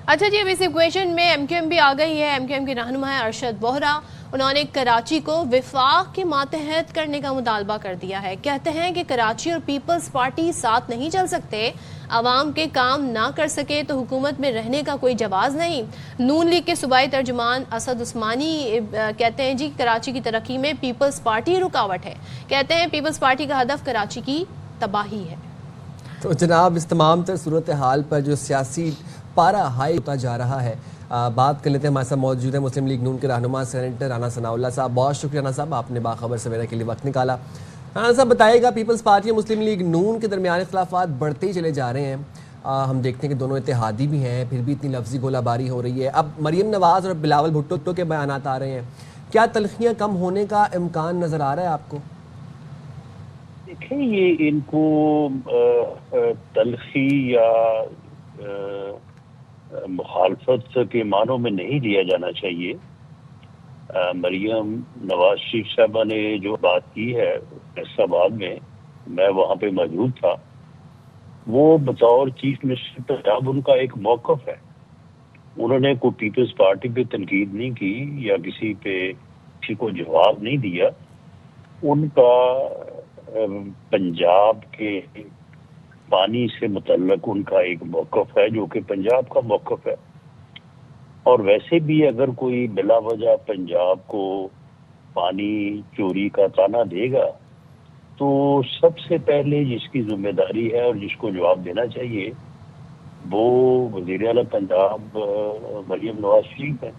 Speaker 3: اچھا جی, اب اس ایکویشن میں MQM بھی آ گئی ہے. MQM کے رہنما ہے ارشد بوہرا, انہوں نے کراچی کو وفاق کے ماتحت کرنے کا مطالبہ کر دیا ہے. کہتے ہیں کہ کراچی اور پیپلز پارٹی ساتھ نہیں چل سکتے, عوام کے کام نہ کر سکے تو حکومت میں رہنے کا کوئی جواز نہیں. نون لیگ کے صوبائی ترجمان اسد عثمانی کہتے ہیں جی کراچی کی ترقی میں پیپلز پارٹی رکاوٹ ہے. کہتے ہیں پیپلز پارٹی کا ہدف کراچی کی تباہی ہے.
Speaker 4: تو جناب, اس تمام تر صورتحال پر جو سیاسی پارا ہائی ہوتا جا رہا ہے, بات کر لیتے ہیں. ہمارے ساتھ موجود ہیں مسلم لیگ نون کے رہنما سینیٹر رانا ثناء اللہ صاحب. بہت شکریہ رانا صاحب, آپ نے باخبر سویرا کے لیے وقت نکالا. رانا صاحب بتائیے گا, پیپلز پارٹی اور مسلم لیگ نون کے درمیان اختلافات بڑھتے ہی چلے جا رہے ہیں. ہم دیکھتے ہیں کہ دونوں اتحادی بھی ہیں, پھر بھی اتنی لفظی گولہ باری ہو رہی ہے. اب مریم نواز اور بلاول بھٹو کے بیانات آ رہے ہیں, کیا تلخیاں کم ہونے کا امکان نظر آ رہا ہے آپ کو؟
Speaker 9: دیکھیں, یہ ان کو تلخی یا مخالفت کے معنوں میں نہیں لیا جانا چاہیے. مریم نواز شریف صاحبہ نے جو بات کی ہے فیصلہ آباد میں وہاں پہ موجود تھا, وہ بطور چیف منسٹر پنجاب ان کا ایک موقف ہے. انہوں نے کوئی پیپلز پارٹی پہ تنقید نہیں کی یا کسی کو جواب نہیں دیا. ان کا پنجاب کے پانی سے متعلق ان کا ایک موقف ہے جو کہ پنجاب کا موقف ہے. اور ویسے بھی اگر کوئی بلا وجہ پنجاب کو پانی چوری کا تانا دے گا تو سب سے پہلے جس کی ذمہ داری ہے اور جس کو جواب دینا چاہیے وہ وزیر اعلیٰ پنجاب مریم نواز شریف ہے.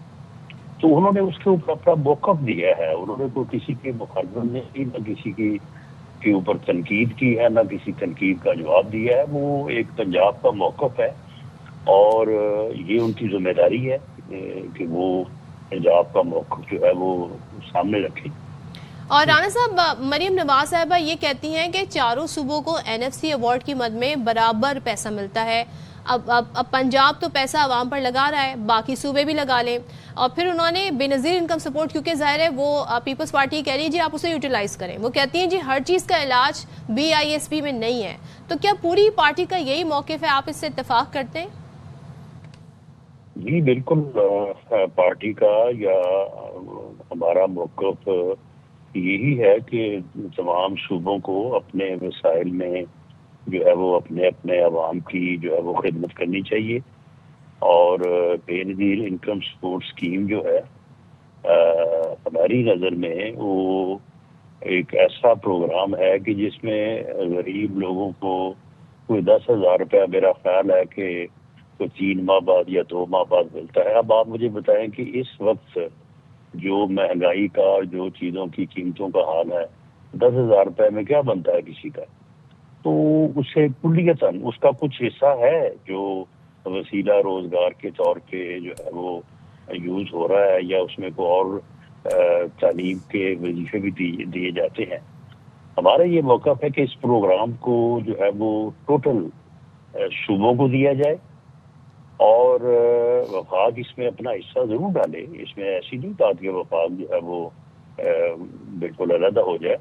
Speaker 9: تو انہوں نے اس کے اوپر اپنا موقف دیا ہے. انہوں نے کوئی کسی کی مخالفت نہیں کی، نہ کسی کے اوپر تنقید کی ہے، نہ کسی تنقید کا جواب دیا ہے. وہ ایک پنجاب کا موقف ہے اور یہ ان کی ذمہ داری ہے کہ وہ پنجاب کا موقف جو ہے وہ سامنے رکھیں.
Speaker 3: اور رانا صاحب، مریم نواز صاحبہ یہ کہتی ہیں کہ چاروں صوبوں کو NFC ایوارڈ کی مد میں برابر پیسہ ملتا ہے. اب پنجاب تو پیسہ عوام پر لگا رہا ہے، باقی صوبے بھی لگا لیں. اور پھر انہوں نے بے نظیر انکم سپورٹ، کیونکہ ظاہر ہے وہ پیپلز پارٹی کہہ رہی ہے جی آپ اسے یوٹیلائز کریں. وہ کہتی ہیں جی ہر چیز کا علاج BISP میں نہیں ہے. تو کیا پوری پارٹی کا یہی موقف ہے؟ آپ اس سے اتفاق کرتے ہیں؟
Speaker 9: جی بالکل، پارٹی کا یا ہمارا موقف یہی ہے کہ تمام صوبوں کو اپنے وسائل میں جو ہے وہ اپنے عوام کی جو ہے وہ خدمت کرنی چاہیے. اور بے نظیر انکم سپورٹ اسکیم جو ہے ہماری نظر میں وہ ایک ایسا پروگرام ہے کہ جس میں غریب لوگوں کو کوئی 10,000 روپیہ میرا خیال ہے کہ کوئی 3 ماہ بعد یا 2 ماہ بعد ملتا ہے. اب آپ مجھے بتائیں کہ اس وقت جو مہنگائی کا اور جو چیزوں کی قیمتوں کا حال ہے 10,000 روپے میں کیا بنتا ہے کسی کا؟ تو اسے کلیتاً اس کا کچھ حصہ ہے جو وسیلہ روزگار کے طور پہ جو ہے وہ یوز ہو رہا ہے، یا اس میں کوئی اور تعلیم کے وظیفے بھی دیے جاتے ہیں. ہمارا یہ موقف ہے کہ اس پروگرام کو جو ہے وہ ٹوٹل صوبوں کو دیا جائے اور وفاق اس میں اپنا حصہ ضرور ڈالے. اس میں ایسی نہیں بات کہ وفاق جو ہے وہ بالکل علیحدہ ہو جائے.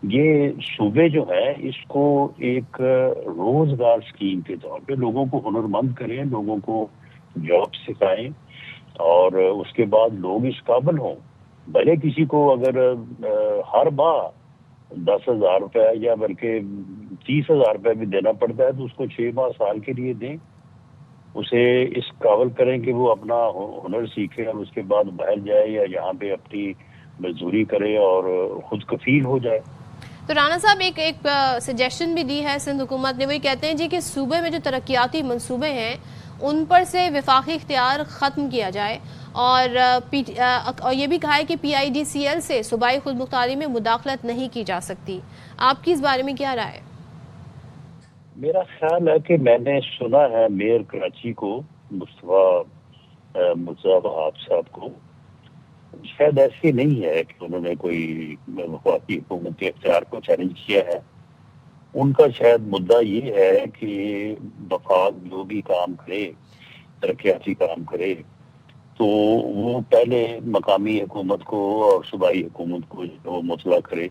Speaker 9: یہ صوبے جو ہیں اس کو ایک روزگار اسکیم کے طور پہ لوگوں کو ہنرمند کریں، لوگوں کو جاب سکھائیں اور اس کے بعد لوگ اس قابل ہوں. بھلے کسی کو اگر ہر ماہ 10,000 روپے یا بلکہ 30,000 روپے بھی دینا پڑتا ہے تو اس کو 6 ماہ سال کے لیے دیں. اسے اس قابل کریں کہ وہ اپنا ہنر سیکھے اور اس کے بعد باہر جائے یا یہاں پہ اپنی مزدوری کرے اور خود کفیل ہو جائے.
Speaker 3: تو رانا صاحب ایک سجیشن بھی دی ہے سندھ حکومت نے. وہی کہتے ہیں جی کہ صوبے میں جو ترقیاتی منصوبے ہیں ان پر سے وفاقی اختیار ختم کیا جائے اور یہ بھی کہا ہے کہ PIDCL سے صوبائی خود مختاری میں مداخلت نہیں کی جا سکتی. آپ کی اس بارے میں کیا رائے ہے؟
Speaker 9: میرا خیال ہے کہ میں نے سنا ہے میئر کراچی کو مصطفیٰ مرزا وہاب صاحب کو شاید ایسے نہیں ہے کہ انہوں نے کوئی وفاقی حکومت کے اختیار کو چیلنج کیا ہے. ان کا شاید مدعا یہ ہے کہ وفاق جو بھی کام کرے، ترقیاتی کام کرے، تو وہ پہلے مقامی حکومت کو اور صوبائی حکومت کو وہ مطلع کرے.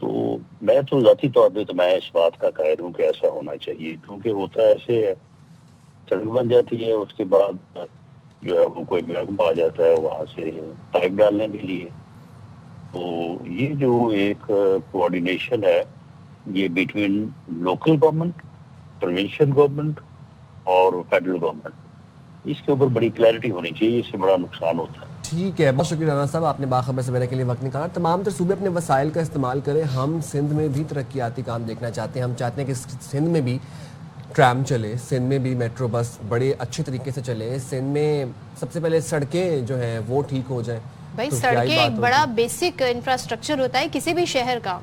Speaker 9: تو میں تو ذاتی طور پہ تو میں اس بات کا قائل ہوں کہ ایسا ہونا چاہیے، کیونکہ ہوتا ایسے ہے سڑک بن جاتی ہے، اس کے بعد جو ہے وہ کوئی محکمہ آ جاتا ہے وہاں سے پائپ ڈالنے کے لیے. تو یہ جو ایک کوآرڈینیشن ہے یہ between local government, provincial government اور فیڈرل گورنمنٹ، اس کے اوپر بڑی کلیئرٹی ہونی چاہیے، اس سے بڑا نقصان ہوتا ہے.
Speaker 4: ٹھیک ہے، بہت شکریہ رانا صاحب، آپ نے باخبر سویرے کے لیے وقت نکالا. تمام تر صوبے اپنے وسائل کا استعمال کریں. ہم سندھ میں بھی ترقیاتی کام دیکھنا چاہتے ہیں. ہم چاہتے ہیں کہ سندھ میں بھی ٹرام چلے، سندھ میں بھی میٹرو بس بڑے اچھے طریقے سے چلے. سندھ میں سب سے پہلے سڑکیں جو ہیں وہ ٹھیک ہو جائیں.
Speaker 3: بھائی سڑکیں ایک بڑا بیسک انفراسٹرکچر ہوتا ہے کسی بھی شہر کا.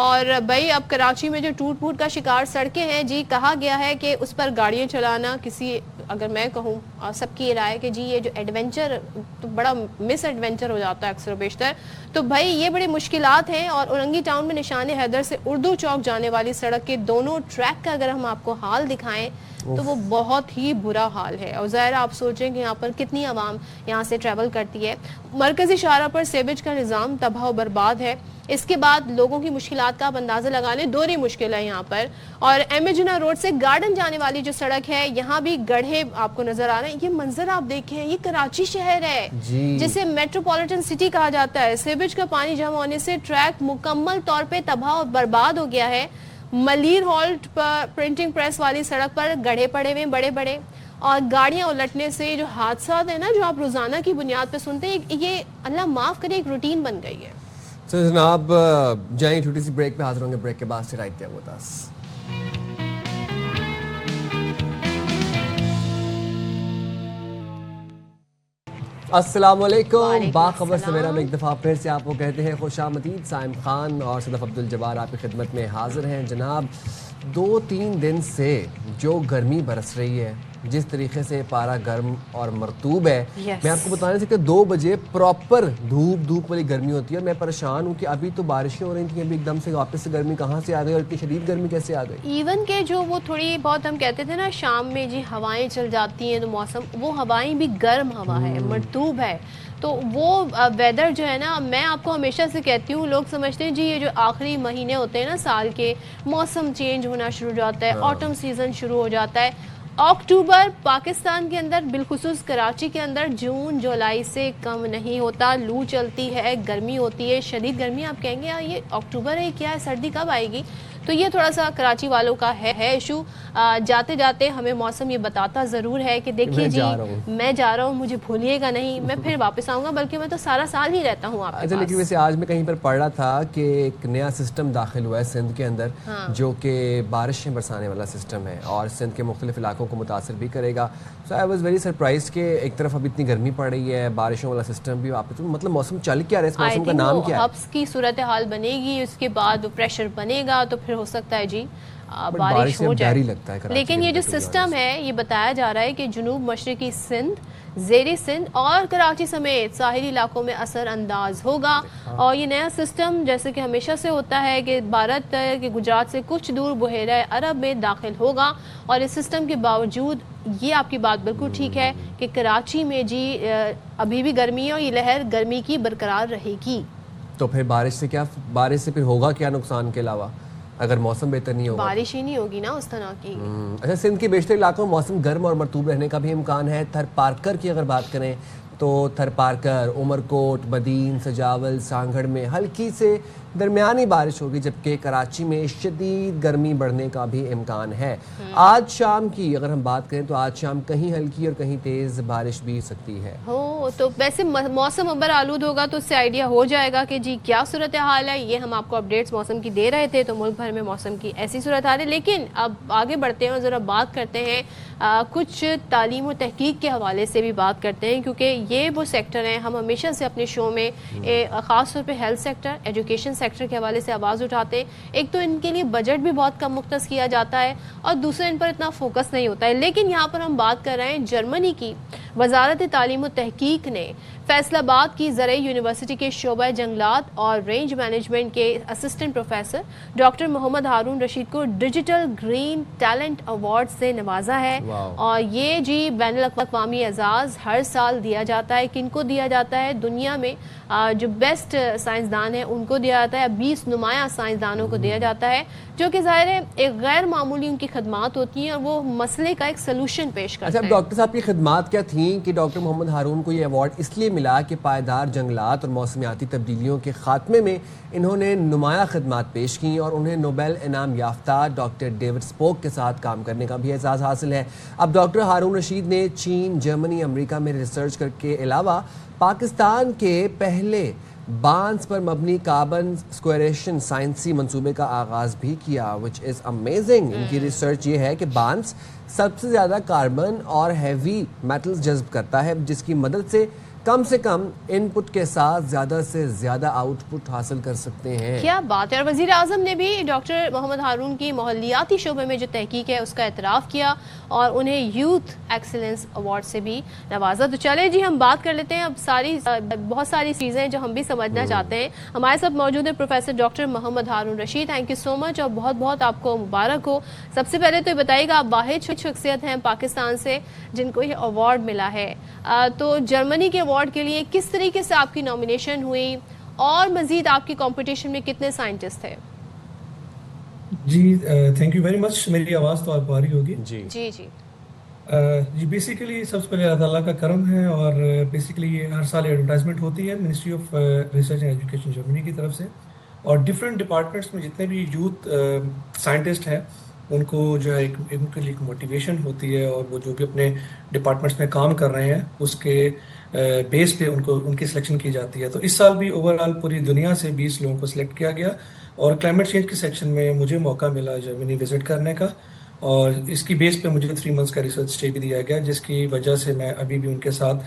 Speaker 3: اور بھائی اب کراچی میں جو ٹوٹ پھوٹ کا شکار سڑکیں ہیں جی، کہا گیا ہے کہ اس پر گاڑیاں چلانا کسی، اگر میں کہوں سب کی رائے کہ جی یہ جو ایڈونچر تو بڑا مس ایڈونچر ہو جاتا ہے اکثر و بیشتر. تو بھائی یہ بڑی مشکلات ہیں. اور اورنگی ٹاؤن میں نشان حیدر سے اردو چوک جانے والی سڑک کے دونوں ٹریک کا اگر ہم آپ کو حال دکھائیں تو وہ بہت ہی برا حال ہے. اور ظاہر آپ سوچیں کہ یہاں پر کتنی عوام یہاں سے ٹریول کرتی ہے. مرکزی شاہراہ پر سیویج کا نظام تباہ و برباد ہے. اس کے بعد لوگوں کی مشکلات کا آپ اندازہ لگا لیں، دوہری مشکل ہے یہاں پر. اور ایم اے جناح روڈ سے گارڈن جانے والی جو سڑک ہے یہاں بھی گڑھے یہ آپ کو نظر آ رہا ہے. یہ منظر آپ دیکھیں, یہ کراچی شہر ہے جسے میٹروپولیٹن سٹی کہا جاتا ہے. سیویج کا پانی جمع ہونے سے ٹریک مکمل طور پہ تباہ اور برباد ہو گیا ہے. ملیر ہالٹ پر پرنٹنگ پریس والی سڑک پر گڑھے پڑے ہوئے بڑے بڑے, اور گاڑیاں الٹنے سے جو حادثات ہیں نا جو آپ روزانہ کی بنیاد پہ سنتے ہیں, یہ اللہ معاف کرے ایک روٹین بن گئی ہے.
Speaker 4: تو جناب جائیں چھوٹی سی بریک پہ, حاضر ہوں گے بریک کے بعد سے. رائٹ کیا ہوتا السلام علیکم. باخبر سویرا میں ایک دفعہ پھر سے آپ کو کہتے ہیں خوش آمدید. سائم خان اور صدف عبدالجبار آپ کی خدمت میں حاضر ہیں. جناب 2-3 دن سے جو گرمی برس رہی ہے, جس طریقے سے پارا گرم اور مرطوب ہے, میں آپ کو بتانے سے کہ 2 بجے پراپر دھوپ والی گرمی ہوتی ہے. میں پریشان ہوں کہ ابھی تو بارشیں ہو رہی تھیں, ابھی ایک دم سے واپس سے گرمی کہاں سے آ گئی, اور اتنی شدید گرمی کیسے آ گئی. ایون
Speaker 3: کہ جو وہ تھوڑی بہت ہم کہتے تھے نا شام میں جی ہوائیں چل جاتی ہیں تو موسم, وہ ہوائیں بھی گرم ہوا ہے, مرطوب ہے. تو وہ ویدر جو ہے نا, میں آپ کو ہمیشہ سے کہتی ہوں, لوگ سمجھتے ہیں جی یہ جو آخری مہینے ہوتے ہیں نا سال کے, موسم چینج ہونا شروع ہو جاتا ہے, آٹم سیزن شروع ہو جاتا ہے. اکتوبر پاکستان کے اندر بالخصوص کراچی کے اندر جون جولائی سے کم نہیں ہوتا. لو چلتی ہے, گرمی ہوتی ہے, شدید گرمی. آپ کہیں گے یہ اکتوبر ہے, کیا ہے, سردی کب آئے گی؟ تو یہ تھوڑا سا کراچی والوں کا ہے ایشو. جاتے جاتے ہمیں موسم یہ بتاتا ضرور ہے کہ دیکھیے جی میں جا رہا ہوں, مجھے بھولیے گا نہیں, میں پھر واپس آؤں گا, بلکہ میں تو سارا سال ہی رہتا ہوں آپ کے پاس.
Speaker 4: لیکن ویسے آج میں کہیں پر پڑھ رہا تھا کہ ایک نیا سسٹم داخل ہوا ہے سندھ کے اندر, جو کہ بارشیں برسانے والا سسٹم ہے اور سندھ کے مختلف علاقوں کو متاثر بھی کرے گا. سو آئی واز ویری سرپرائز کہ ایک طرف اب اتنی گرمی پڑ رہی ہے, بارشوں والا سسٹم بھی واپس, مطلب موسم چل کیا رہا ہے, اس موسم کا نام کیا ہے؟
Speaker 3: ہبس کی صورتحال بنے گی, اس کے بعد پریشر بنے گا, تو پھر ہو سکتا ہے جی بارش ہو جائے. لیکن یہ جو سسٹم ہے یہ بتایا جا رہا ہے کہ جنوب مشرقی سندھ, زیری سندھ اور کراچی سمیت ساحلی علاقوں میں اثر انداز ہوگا. اور یہ نیا سسٹم جیسے کہ ہمیشہ سے ہوتا ہے کہ بھارت کے گجرات سے کچھ دور بحیرہ عرب میں داخل ہوگا. اور اس سسٹم کے باوجود یہ آپ کی بات بالکل ٹھیک ہے کہ کراچی میں جی ابھی بھی گرمی ہے, اور یہ لہر گرمی کی برقرار رہے گی.
Speaker 4: تو پھر بارش سے پھر ہوگا کیا نقصان کے علاوہ, اگر موسم بہتر نہیں ہوگا؟
Speaker 3: بارش ہی نہیں ہوگی نا اس طرح کی.
Speaker 4: اچھا, سندھ کے بیشتر علاقوں میں موسم گرم اور مرطوب رہنے کا بھی امکان ہے. تھر پارکر کی اگر بات کریں تو تھر پارکر, عمرکوٹ, بدین, سجاول, سانگھڑ میں ہلکی سے درمیانی بارش ہوگی, جبکہ کراچی میں شدید گرمی بڑھنے کا بھی امکان ہے. آج شام کی اگر ہم بات کریں تو آج شام کہیں ہلکی اور کہیں تیز بارش بھی سکتی ہے.
Speaker 3: تو ویسے موسم ابر آلود ہوگا تو اس سے آئیڈیا ہو جائے گا کہ جی کیا صورتحال ہے. یہ ہم آپ کو اپڈیٹس موسم کی دے رہے تھے, تو ملک بھر میں موسم کی ایسی صورتحال ہے. لیکن اب آگے بڑھتے ہیں اور ذرا بات کرتے ہیں کچھ تعلیم و تحقیق کے حوالے سے بھی بات کرتے ہیں, کیونکہ یہ وہ سیکٹر ہیں ہم ہمیشہ سے اپنے شو میں خاص طور پہ ہیلتھ سیکٹر, ایجوکیشن سیکٹر کے حوالے سے آواز اٹھاتے ہیں. ایک تو ان کے لیے بجٹ بھی بہت کم مختص کیا جاتا ہے, اور دوسرے ان پر اتنا فوکس نہیں ہوتا ہے. لیکن یہاں پر ہم بات کر رہے ہیں جرمنی کی وزارت تعلیم و تحقیق نے فیصل آباد کی زرعی یونیورسٹی کے شعبہ جنگلات اور رینج مینجمنٹ کے assistant professor doctor Muhammad Haroon Rashid کو ڈیجیٹل گرین ٹیلنٹ ایوارڈ سے نوازا ہے. اور یہ جی بین الاقوامی اعزاز ہر سال دیا جاتا ہے. کن کو دیا جاتا ہے؟ دنیا میں جو بیسٹ سائنسدان ہیں ان کو دیا جاتا ہے. 20 نمایاں سائنسدانوں کو دیا جاتا ہے, جو کہ ظاہر ہے ایک غیر معمولی ان کی خدمات ہوتی ہیں, اور وہ مسئلے کا ایک سلوشن پیش کرتے ہیں.
Speaker 4: اچھا, ڈاکٹر صاحب کی خدمات کیا تھیں کہ ڈاکٹر محمد ہارون کو یہ ایوارڈ اس لیے ملا کہ پائیدار جنگلات اور موسمیاتی تبدیلیوں کے خاتمے میں انہوں نے نمایاں خدمات پیش کی, اور انہیں نوبل انعام یافتہ ڈاکٹر ڈیوڈ اسپوک کے ساتھ کام کرنے کا بھی اعزاز حاصل ہے. اب ڈاکٹر ہارون رشید نے چین, جرمنی, امریکہ میں ریسرچ کر کے علاوہ پاکستان کے پہلے بانس پر مبنی کاربن سکویریشن سائنسی منصوبے کا آغاز بھی کیا, وچ از امیزنگ. ان کی ریسرچ یہ ہے کہ بانس سب سے زیادہ کاربن اور ہیوی میٹلز جذب کرتا ہے, جس کی مدد سے کم ان پٹ کے ساتھ زیادہ سے زیادہ آؤٹ پٹ حاصل کر سکتے ہیں.
Speaker 3: کیا بات ہے. اور وزیر اعظم نے بھی ڈاکٹر محمد ہارون کی ماحولیاتی شعبے میں جو تحقیق ہے اس کا اعتراف کیا, اور انہیں یوتھ ایکسلنس ایوارڈ سے بھی نوازا. تو چلے جی ہم بات کر لیتے ہیں اب بہت ساری چیزیں جو ہم بھی سمجھنا چاہتے ہیں. ہمارے ساتھ موجود ہے professor doctor Muhammad Haroon Rasheed. Thank you so much, اور بہت بہت آپ کو مبارک ہو. سب سے پہلے تو یہ بتائیے گا, آپ واحد شخصیت ہیں پاکستان سے جن کو یہ ایوارڈ ملا ہے, تو جرمنی کے ایوارڈ کے لیے کس طریقے سے آپ کی نامینیشن ہوئی, اور مزید آپ کی کمپٹیشن میں کتنے سائنٹسٹ تھے؟
Speaker 10: جی تھینک یو ویری مچ. میری آواز تو آپ کو آ رہی ہوگی؟
Speaker 3: جی جی.
Speaker 10: جی بیسیکلی سب سے پہلے اللہ تعالیٰ کا کرم ہے، اور بیسیکلی یہ ہر سال ایڈورٹائزمنٹ ہوتی ہے ministry of research and education Germany کی طرف سے، اور ڈفرینٹ ڈپارٹمنٹس میں جتنے بھی یوتھ سائنٹسٹ ہیں ان کو جو ہے ان کے لیے ایک موٹیویشن ہوتی ہے، اور وہ جو بھی اپنے ڈپارٹمنٹس میں کام کر رہے ہیں اس کے بیس پہ ان کی سلیکشن کی جاتی ہے. تو اس سال بھی اوور آل پوری دنیا سے 20 لوگوں کو سلیکٹ کیا گیا، اور کلائمیٹ چینج کے سیکشن میں مجھے موقع ملا جرمنی وزٹ کرنے کا، اور اس کی بیس پہ مجھے 3 منتھس کا ریسرچ اسٹے بھی دیا گیا، جس کی وجہ سے میں ابھی بھی ان کے ساتھ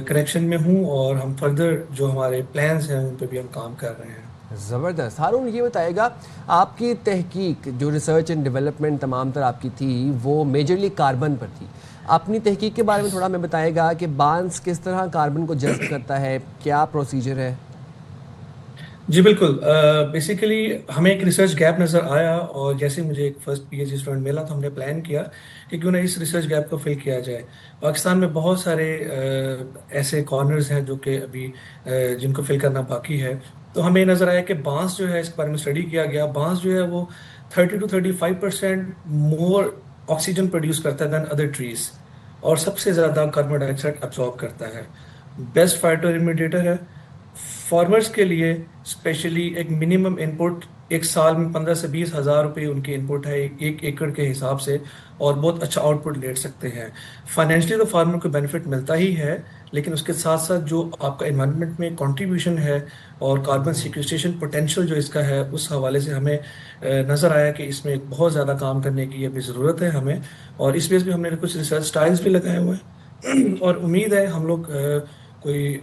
Speaker 10: کنیکشن میں ہوں، اور ہم فردر جو ہمارے پلانز ہیں ان پہ بھی ہم کام کر رہے ہیں.
Speaker 4: زبردست. ہارون یہ بتائے گا آپ کی تحقیق جو ریسرچ اینڈ ڈیولپمنٹ تمام تر آپ کی تھی وہ میجرلی کاربن پر تھی. اپنی تحقیق کے بارے میں تھوڑا ہمیں بتائے گا کہ بانس کس طرح کاربن کو جذب کرتا ہے، کیا پروسیجر ہے؟
Speaker 10: جی بالکل. بیسیکلی ہمیں ایک ریسرچ گیپ نظر آیا، اور جیسے مجھے ایک first P H D student ملا تو ہم نے پلان کیا کہ کیوں نہ اس ریسرچ گیپ کو فل کیا جائے. پاکستان میں بہت سارے ایسے کارنرز ہیں جو کہ ابھی جن کو فل کرنا باقی ہے، تو ہمیں نظر آیا کہ بانس جو ہے، اس کے بارے میں اسٹڈی کیا گیا، بانس جو ہے وہ 30 to 35% مور آکسیجن پروڈیوس کرتا ہے دین ادر ٹریز، اور سب سے زیادہ کاربن ڈائی آکسائڈ ابزارب کرتا ہے. بیسٹ فائٹو ریمیڈیٹر ہے. فارمرز کے لیے اسپیشلی ایک منیمم ان پٹ ایک سال میں 15 سے 20 ہزار روپے ان کی ان پٹ ہے 1 ایکڑ کے حساب سے، اور بہت اچھا آؤٹ پٹ لے سکتے ہیں. فائنینشلی تو فارمر کو بینیفٹ ملتا ہی ہے، لیکن اس کے ساتھ ساتھ جو آپ کا انوائرمنٹ میں کنٹریبیوشن ہے اور کاربن سیکویسٹریشن پوٹینشیل جو اس کا ہے، اس حوالے سے ہمیں نظر آیا کہ اس میں بہت زیادہ کام کرنے کی ابھی ضرورت ہے ہمیں، اور اس بیس پہ ہم نے کچھ ریسرچ اسٹائلز بھی لگائے ہوئے ہیں، اور امید ہے ہم لوگ کوئی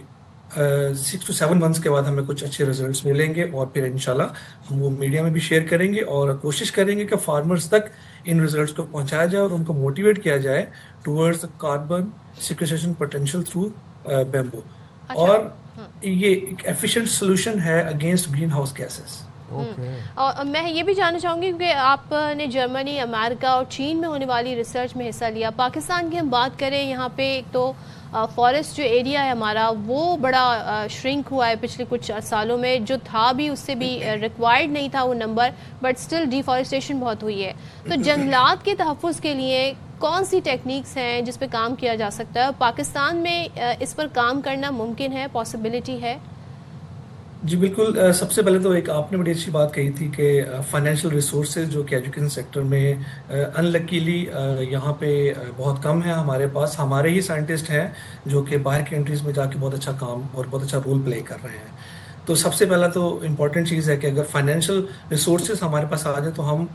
Speaker 10: 6 to 7 months کے بعد ہمیں کچھ اچھے ریزلٹس ملیں گے، اور پھر انشاءاللہ ہم وہ میڈیا میں بھی شیئر کریں گے، اور کوشش کریں گے کہ فارمرز تک ان ریزلٹس کو پہنچایا جائے اور ان کو موٹیویٹ کیا جائے towards carbon sequestration potential through bamboo. اور یہ ایک ایفیشینٹ سولوشن ہے اگینسٹ گرین ہاؤس گیسز.
Speaker 3: اور میں یہ بھی جاننا چاہوں گی کہ آپ نے جرمنی، امریکہ اور چین میں ہونے والی ریسرچ میں حصہ لیا. پاکستان کی ہم بات کریں، یہاں پہ ایک تو فارسٹ جو ایریا ہے ہمارا وہ بڑا شرنک ہوا ہے پچھلے کچھ سالوں میں، جو تھا بھی اس سے بھی ریکوائرڈ نہیں تھا وہ نمبر، بٹ سٹل ڈیفارسٹیشن بہت ہوئی ہے. تو جنگلات کے تحفظ کے لیے کون سی ٹیکنیکس ہیں جس پہ کام کیا جا سکتا ہے؟ پاکستان میں اس پر کام کرنا ممکن ہے، پاسبلٹی ہے؟
Speaker 10: جی بالکل. سب سے پہلے تو ایک آپ نے بڑی اچھی بات کہی تھی کہ فائنینشیل ریسورسز جو کہ ایجوکیشن سیکٹر میں ان لکیلی یہاں پہ بہت کم ہے ہمارے پاس. ہمارے ہی سائنٹسٹ ہیں جو کہ باہر کی کنٹریز میں جا کے بہت اچھا کام اور بہت اچھا رول پلے کر رہے ہیں. تو سب سے پہلا تو امپورٹنٹ چیز ہے کہ اگر فائنینشیل ریسورسز ہمارے پاس آ جائیں تو ہم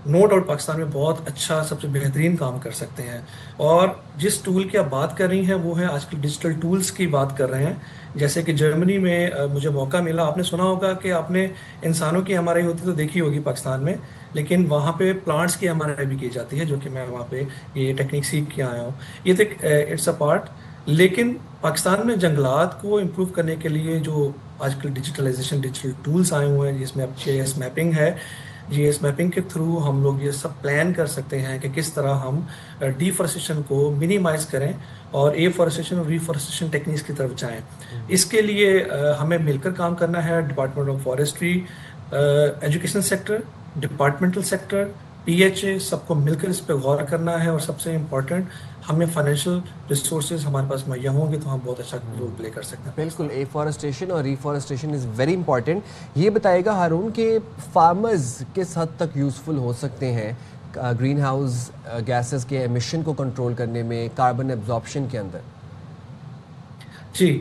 Speaker 10: نو ڈاؤٹ پاکستان میں بہت اچھا سب سے بہترین کام کر سکتے ہیں. اور جس ٹول کی آپ بات کر رہی ہیں وہ ہے آج کل ڈیجیٹل ٹولز کی بات کر رہے ہیں. جیسے کہ جرمنی میں مجھے موقع ملا، آپ نے سنا ہوگا کہ آپ نے انسانوں کی ایم آر آئی ہوتی تو دیکھی ہوگی پاکستان میں، لیکن وہاں پہ پلانٹس کی ایم آر آئی بھی کی جاتی ہے، جو کہ میں وہاں پہ یہ ٹیکنیک سیکھ کے آیا ہوں. یہ تو اٹس اے پارٹ. لیکن پاکستان میں جنگلات کو امپروو کرنے کے لیے جو آج کل ڈیجیٹلائزیشن ڈیجیٹل ٹولس آئے ہوئے ہیں، جس میں اب جی ایس میپنگ ہے، جی ایس میپنگ کے تھرو ہم لوگ یہ سب پلان کر سکتے ہیں کہ کس طرح ہم ڈیفارسٹیشن کو منیمائز کریں اور ایفارسٹیشن اور ریفارسٹیشن ٹیکنیکس کی طرف جائیں. اس کے لیے ہمیں مل کر کام کرنا ہے. Department of forestry, education sector, departmental sector, P H A, سب کو مل کر اس پہ غور کرنا ہے. اور سب سے امپورٹنٹ ہمیں فائنینشیل ریسورسز ہمارے پاس مہیا ہوں گے تو ہم بہت اچھا رول پلے کر سکتے ہیں.
Speaker 4: بالکل. ایفارسٹیشن اور ریفارسٹیشن از ویری امپورٹنٹ. یہ بتائے گا ہارون کہ فارمرز کس حد تک یوزفل ہو سکتے ہیں گرین ہاؤس گیسز کے ایمیشن کو کنٹرول کرنے میں، کاربن ایبزارپشن کے اندر؟
Speaker 10: جی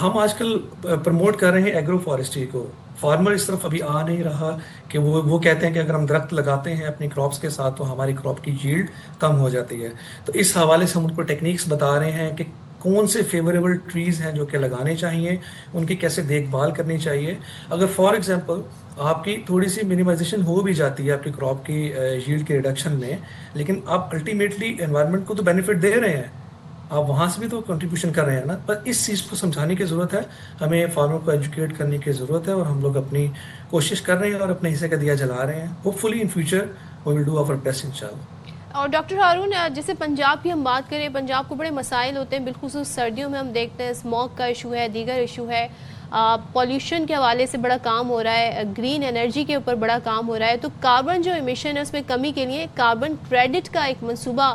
Speaker 10: ہم آج کل پروموٹ کر رہے ہیں ایگرو فارسٹری کو. فارمر اس طرف ابھی آ نہیں رہا کہ وہ کہتے ہیں کہ اگر ہم درخت لگاتے ہیں اپنی کراپس کے ساتھ تو ہماری کراپ کی ییلڈ کم ہو جاتی ہے. تو اس حوالے سے ہم ان کو ٹیکنیکس بتا رہے ہیں کہ کون سے فیوریبل ٹریز ہیں جو کہ لگانے چاہیے، ان کی کیسے دیکھ بھال کرنی چاہیے. اگر فار ایگزامپل آپ کی تھوڑی سی منیمائزیشن ہو بھی جاتی ہے آپ کی کراپ کی ییلڈ کے ریڈکشن میں، لیکن آپ الٹیمیٹلی انوائرمنٹ کو تو بینیفٹ دے رہے ہیں، آپ وہاں سے بھی تو کنٹریبیوشن کر رہے ہیں نا. پر اس چیز کو سمجھانے کی ضرورت ہے، ہمیں فارمر کو ایجوکیٹ کرنے کی ضرورت ہے، اور ہم لوگ اپنی کوشش کر رہے ہیں اور اپنے حصے کا دیا جلا رہے ہیں. Hope in future we will do our best انشاءاللہ.
Speaker 3: اور ڈاکٹر ہارون، جیسے پنجاب کی ہم بات کریں، پنجاب کو بڑے مسائل ہوتے ہیں، بالخصوص سردیوں میں ہم دیکھتے ہیں اسموک کا ایشو ہے، دیگر ایشو ہے، پولیوشن کے حوالے سے بڑا کام ہو رہا ہے، گرین انرجی کے اوپر بڑا کام ہو رہا ہے. تو کاربن جو ایمیشن ہے اس میں کمی کے لیے کاربن کریڈٹ کا ایک منصوبہ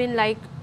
Speaker 3: been like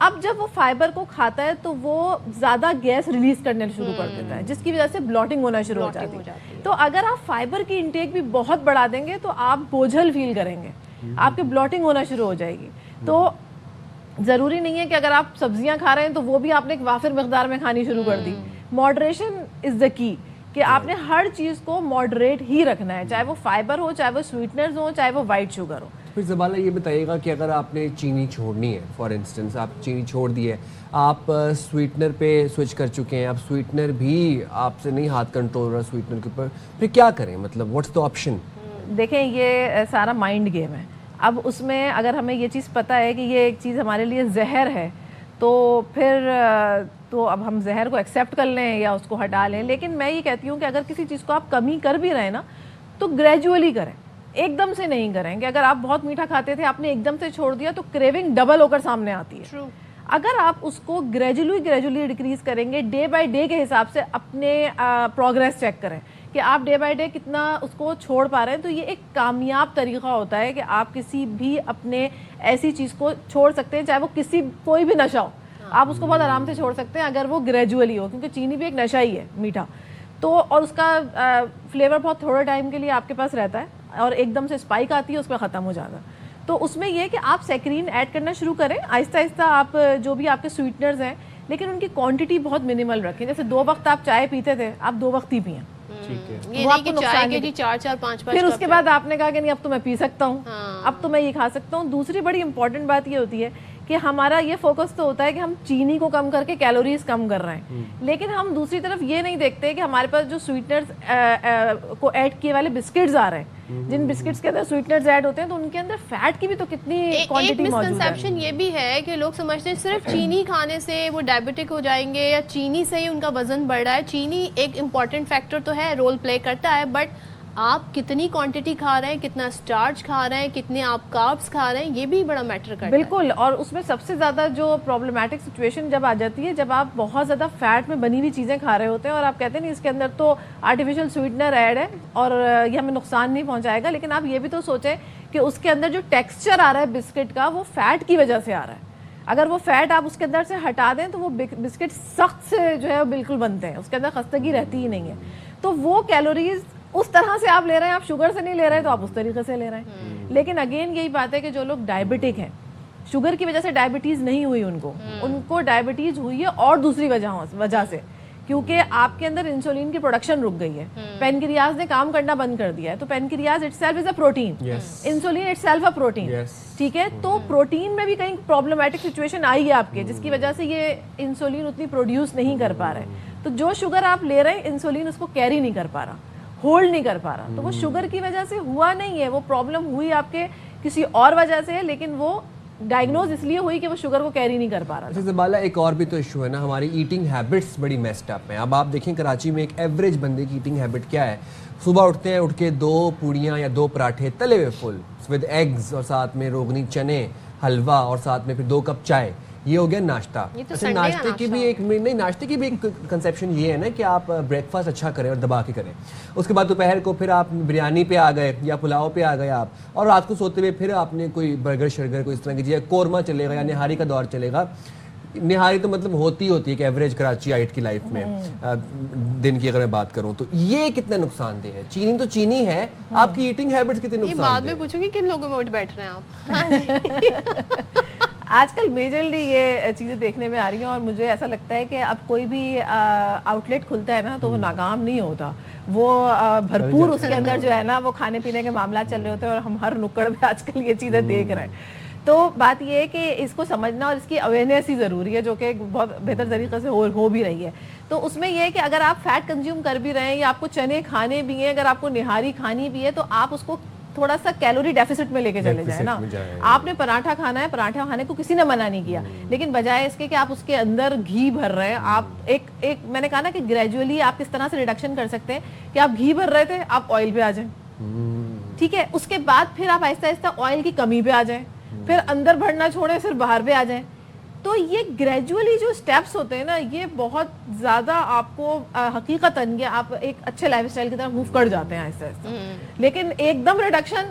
Speaker 11: اب جب وہ فائبر کو کھاتا ہے تو وہ زیادہ گیس ریلیز کرنے شروع کر دیتا ہے جس کی وجہ سے بلاٹنگ ہونا شروع ہو جاتی ہے. تو اگر آپ فائبر کی انٹیک بھی بہت بڑھا دیں گے تو آپ بوجھل فیل کریں گے, آپ کی بلاٹنگ ہونا شروع ہو جائے گی. تو ضروری نہیں ہے کہ اگر آپ سبزیاں کھا رہے ہیں تو وہ بھی آپ نے ایک وافر مقدار میں کھانی شروع کر دی. ماڈریشن از دا کی, کہ آپ نے ہر چیز کو ماڈریٹ ہی رکھنا ہے, چاہے وہ فائبر ہو, چاہے وہ سویٹنرز ہوں, چاہے وہ وائٹ شوگر ہو.
Speaker 4: پھر زبالہ یہ بتائیے گا کہ اگر آپ نے چینی چھوڑنی ہے, فار انسٹنس آپ چینی چھوڑ دی ہے, آپ سویٹنر پہ سوئچ کر چکے ہیں, اب سویٹنر بھی آپ سے نہیں ہاتھ کنٹرول ہو رہا سویٹنر کے اوپر, پھر کیا کریں, مطلب واٹس دا آپشن؟
Speaker 11: دیکھیں یہ سارا مائنڈ گیم ہے. اب اس میں اگر ہمیں یہ چیز پتہ ہے کہ یہ ایک چیز ہمارے لیے زہر ہے تو پھر تو اب ہم زہر کو ایکسیپٹ کر لیں یا اس کو ہٹا لیں. لیکن میں یہ کہتی ہوں کہ اگر کسی چیز کو آپ کمی کر بھی رہے ہیں نا تو گریجولی کریں, ایک دم سے نہیں کریں. کہ اگر آپ بہت میٹھا کھاتے تھے, آپ نے ایک دم سے چھوڑ دیا تو کریونگ ڈبل ہو کر سامنے آتی ہے. اگر آپ اس کو گریجولی ڈیکریز کریں گے, ڈے بائی ڈے کے حساب سے اپنے پروگریس چیک کریں کہ آپ ڈے بائی ڈے کتنا اس کو چھوڑ پا رہے ہیں, تو یہ ایک کامیاب طریقہ ہوتا ہے کہ آپ کسی بھی اپنے ایسی چیز کو چھوڑ سکتے ہیں, چاہے وہ کوئی بھی نشہ ہو, آپ اس کو بہت آرام سے چھوڑ سکتے ہیں اگر وہ گریجولی ہو, کیونکہ چینی بھی ایک نشہ ہی ہے میٹھا. تو اور اس کا فلیور بہت تھوڑے ٹائم کے لیے آپ کے پاس رہتا ہے اور ایک دم سے اسپائک آتی ہے, اس پہ ختم ہو جاتا ہے. تو اس میں یہ کہ آپ سیکرین ایڈ کرنا شروع کریں آہستہ آہستہ. آپ جو بھی آپ کے سویٹنرز ہیں, لیکن ان کی کوانٹٹی بہت منیمل رکھیں. جیسے 2 وقت آپ چائے پیتے تھے, آپ 2 وقت ہی پئیں,
Speaker 3: یہ نہیں کہ چائے کے جی 4-4-5-5.
Speaker 11: پھر اس کے بعد آپ نے کہا کہ نہیں اب تو میں پی سکتا ہوں, اب تو میں یہ کھا سکتا ہوں. دوسری بڑی امپورٹنٹ بات یہ ہوتی ہے کہ ہمارا یہ فوکس تو ہوتا ہے کہ ہم چینی کو کم کر کے کیلوریز کم کر رہے ہیں, لیکن ہم دوسری طرف یہ نہیں دیکھتے کہ ہمارے پاس جو سویٹنرز کو ایڈ کیے والے بسکٹس آ رہے ہیں, جن بسکٹس کے اندر سویٹنرز ایڈ ہوتے ہیں تو ان کے اندر فیٹ کی بھی تو کتنی کوانٹٹی موجود ہے.
Speaker 3: مسکنسیپشن یہ بھی ہے کہ لوگ سمجھتے ہیں صرف چینی کھانے سے وہ ڈائبیٹک ہو جائیں گے یا چینی سے ہی ان کا وزن بڑھ رہا ہے. چینی ایک امپورٹنٹ فیکٹر تو ہے, رول پلے کرتا ہے, بٹ آپ کتنی کوانٹٹی کھا رہے ہیں, کتنا سٹارچ کھا رہے ہیں, کتنے آپ کاربس کھا رہے ہیں, یہ بھی بڑا میٹر کرتا ہے.
Speaker 11: بالکل. اور اس میں سب سے زیادہ جو پرابلمٹک سچویشن جب آ جاتی ہے جب آپ بہت زیادہ فیٹ میں بنی ہوئی چیزیں کھا رہے ہوتے ہیں اور آپ کہتے ہیں نہیں اس کے اندر تو آرٹیفیشیل سویٹنر ایڈ ہے اور یہ ہمیں نقصان نہیں پہنچائے گا, لیکن آپ یہ بھی تو سوچیں کہ اس کے اندر جو ٹیکسچر آ رہا ہے بسکٹ کا وہ فیٹ کی وجہ سے آ رہا ہے. اگر وہ فیٹ آپ اس کے اندر سے ہٹا دیں تو وہ بسکٹ سخت سے جو ہے بالکل بنتے ہیں, اس کے اندر خستگی رہتی ہی نہیں ہے. تو وہ کیلوریز اس طرح سے آپ لے رہے ہیں, آپ شوگر سے نہیں لے رہے تو آپ اس طریقے سے لے رہے ہیں. لیکن اگین یہی بات ہے کہ جو لوگ ڈائبٹک ہیں, شوگر کی وجہ سے ڈائبٹیز نہیں ہوئی ان کو ڈائبٹیز ہوئی ہے اور دوسری وجہ سے, کیونکہ آپ کے اندر انسولین کی پروڈکشن رک گئی ہے, پینکریاز نے کام کرنا بند کر دیا ہے. تو pancreas it self is a protein, insulin it self a protein, ٹھیک ہے. تو پروٹین میں بھی کہیں پرابلمٹک سچویشن آئی ہے آپ کے, جس کی وجہ سے یہ انسولین اتنی پروڈیوس نہیں کر پا رہے. تو جو شوگر آپ لے رہے ہیں انسولین اس کو کیری نہیں کر پا رہا, ہولڈ نہیں کر پا رہا. تو وہ شوگر کی وجہ سے ہوا نہیں ہے, وہ پرابلم ہوئی آپ کے کسی اور وجہ سے ہے, لیکن وہ ڈائگنوز اس لیے ہوئی کہ وہ شوگر کو کیری نہیں کر پا رہا.
Speaker 4: زبالہ ایک اور بھی تو ایشو ہے نا, ہماری ایٹنگ ہیبٹس بڑی میسڈ اپ ہیں. اب آپ دیکھیں کراچی میں ایک ایوریج بندے کی ایٹنگ ہیبٹ کیا ہے, صبح اٹھتے ہیں, اٹھ کے 2 پوڑیاں یا 2 پراٹھے تلے ہوئے فل ود ایگز اور ساتھ میں روغنی چنے, حلوہ اور ساتھ میں پھر 2 کپ چائے. یہ ہو گیا ناشتہ. اچھا ناشتے کی بھی ایک نہیں, ناشتے کی بھی ایک کنسیپشن یہ ہے نا کہ آپ بریک فاسٹ اچھا کریں اور دبا کے کریں. اس کے بعد دوپہر کو پھر آپ بریانی پہ آ گئے یا پلاؤ پہ آ گئے آپ, اور رات کو سوتے ہوئے پھر آپ نے کوئی برگر شرگر کوئی اس طرح کی, یا قورمہ چلے گا یا نہاری کا دور چلے گا. نہاری تو مطلب ہوتی ہے کہ ایوریج کراچی آئٹ کی لائف میں دن کی اگر میں بات کروں تو یہ کتنا نقصان دہ ہے. چینی تو چینی ہے, آپ کی ایٹنگ ہیبٹس کتنے نقصان دہ ہے.
Speaker 3: بعد میں پوچھوں گی کن لوگوں میں اٹھ بیٹھ رہے ہیں آپ.
Speaker 11: آج کل میجرلی یہ چیزیں دیکھنے میں آ رہی ہیں, اور مجھے ایسا لگتا ہے کہ اب کوئی بھی آؤٹ لیٹ کھلتا ہے نا تو وہ ناکام نہیں ہوتا, وہ بھرپور اس کے اندر جو ہے نا وہ کھانے پینے کے معاملات چل رہے ہوتے ہیں, اور ہم ہر نکڑ میں آج کل یہ چیزیں دیکھ رہے ہیں. تو بات یہ ہے کہ اس کو سمجھنا اور اس کی اویئرنیس ہی ضروری ہے, جو کہ بہت بہتر طریقے سے ہو بھی رہی ہے. تو اس میں یہ ہے کہ اگر آپ فیٹ کنزیوم کر بھی رہے ہیں یا آپ کو چنے کھانے بھی ہیں, اگر آپ کو نہاری کھانی بھی ہے, تو آپ اس کو تھوڑا سا کیلوری ڈیفیسٹ میں لے کے چلے جائیں نا. آپ نے پراٹھا کھانا ہے, پراٹھا کھانے کو کسی نے منع نہیں کیا, لیکن بجائے اس کے کہ آپ اس کے اندر گھی بھر رہے ہیں, آپ ایک میں نے کہا نا کہ گریجولی آپ کس طرح سے ریڈکشن کر سکتے ہیں کہ آپ گھی بھر رہے تھے, آپ آئل پہ آ جائیں, ٹھیک ہے. اس کے بعد پھر آپ آہستہ آہستہ آئل کی کمی پہ آ جائیں, پھر اندر بڑھنا چھوڑیں, پھر باہر پہ آ جائیں. تو یہ گریجولی جو سٹیپس ہوتے ہیں نا, یہ بہت زیادہ آپ کو حقیقتاً یہ آپ ایک اچھے لائف اسٹائل کی طرف موو کر جاتے ہیں آہستہ آہستہ. لیکن ایک دم ریڈکشن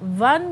Speaker 11: 1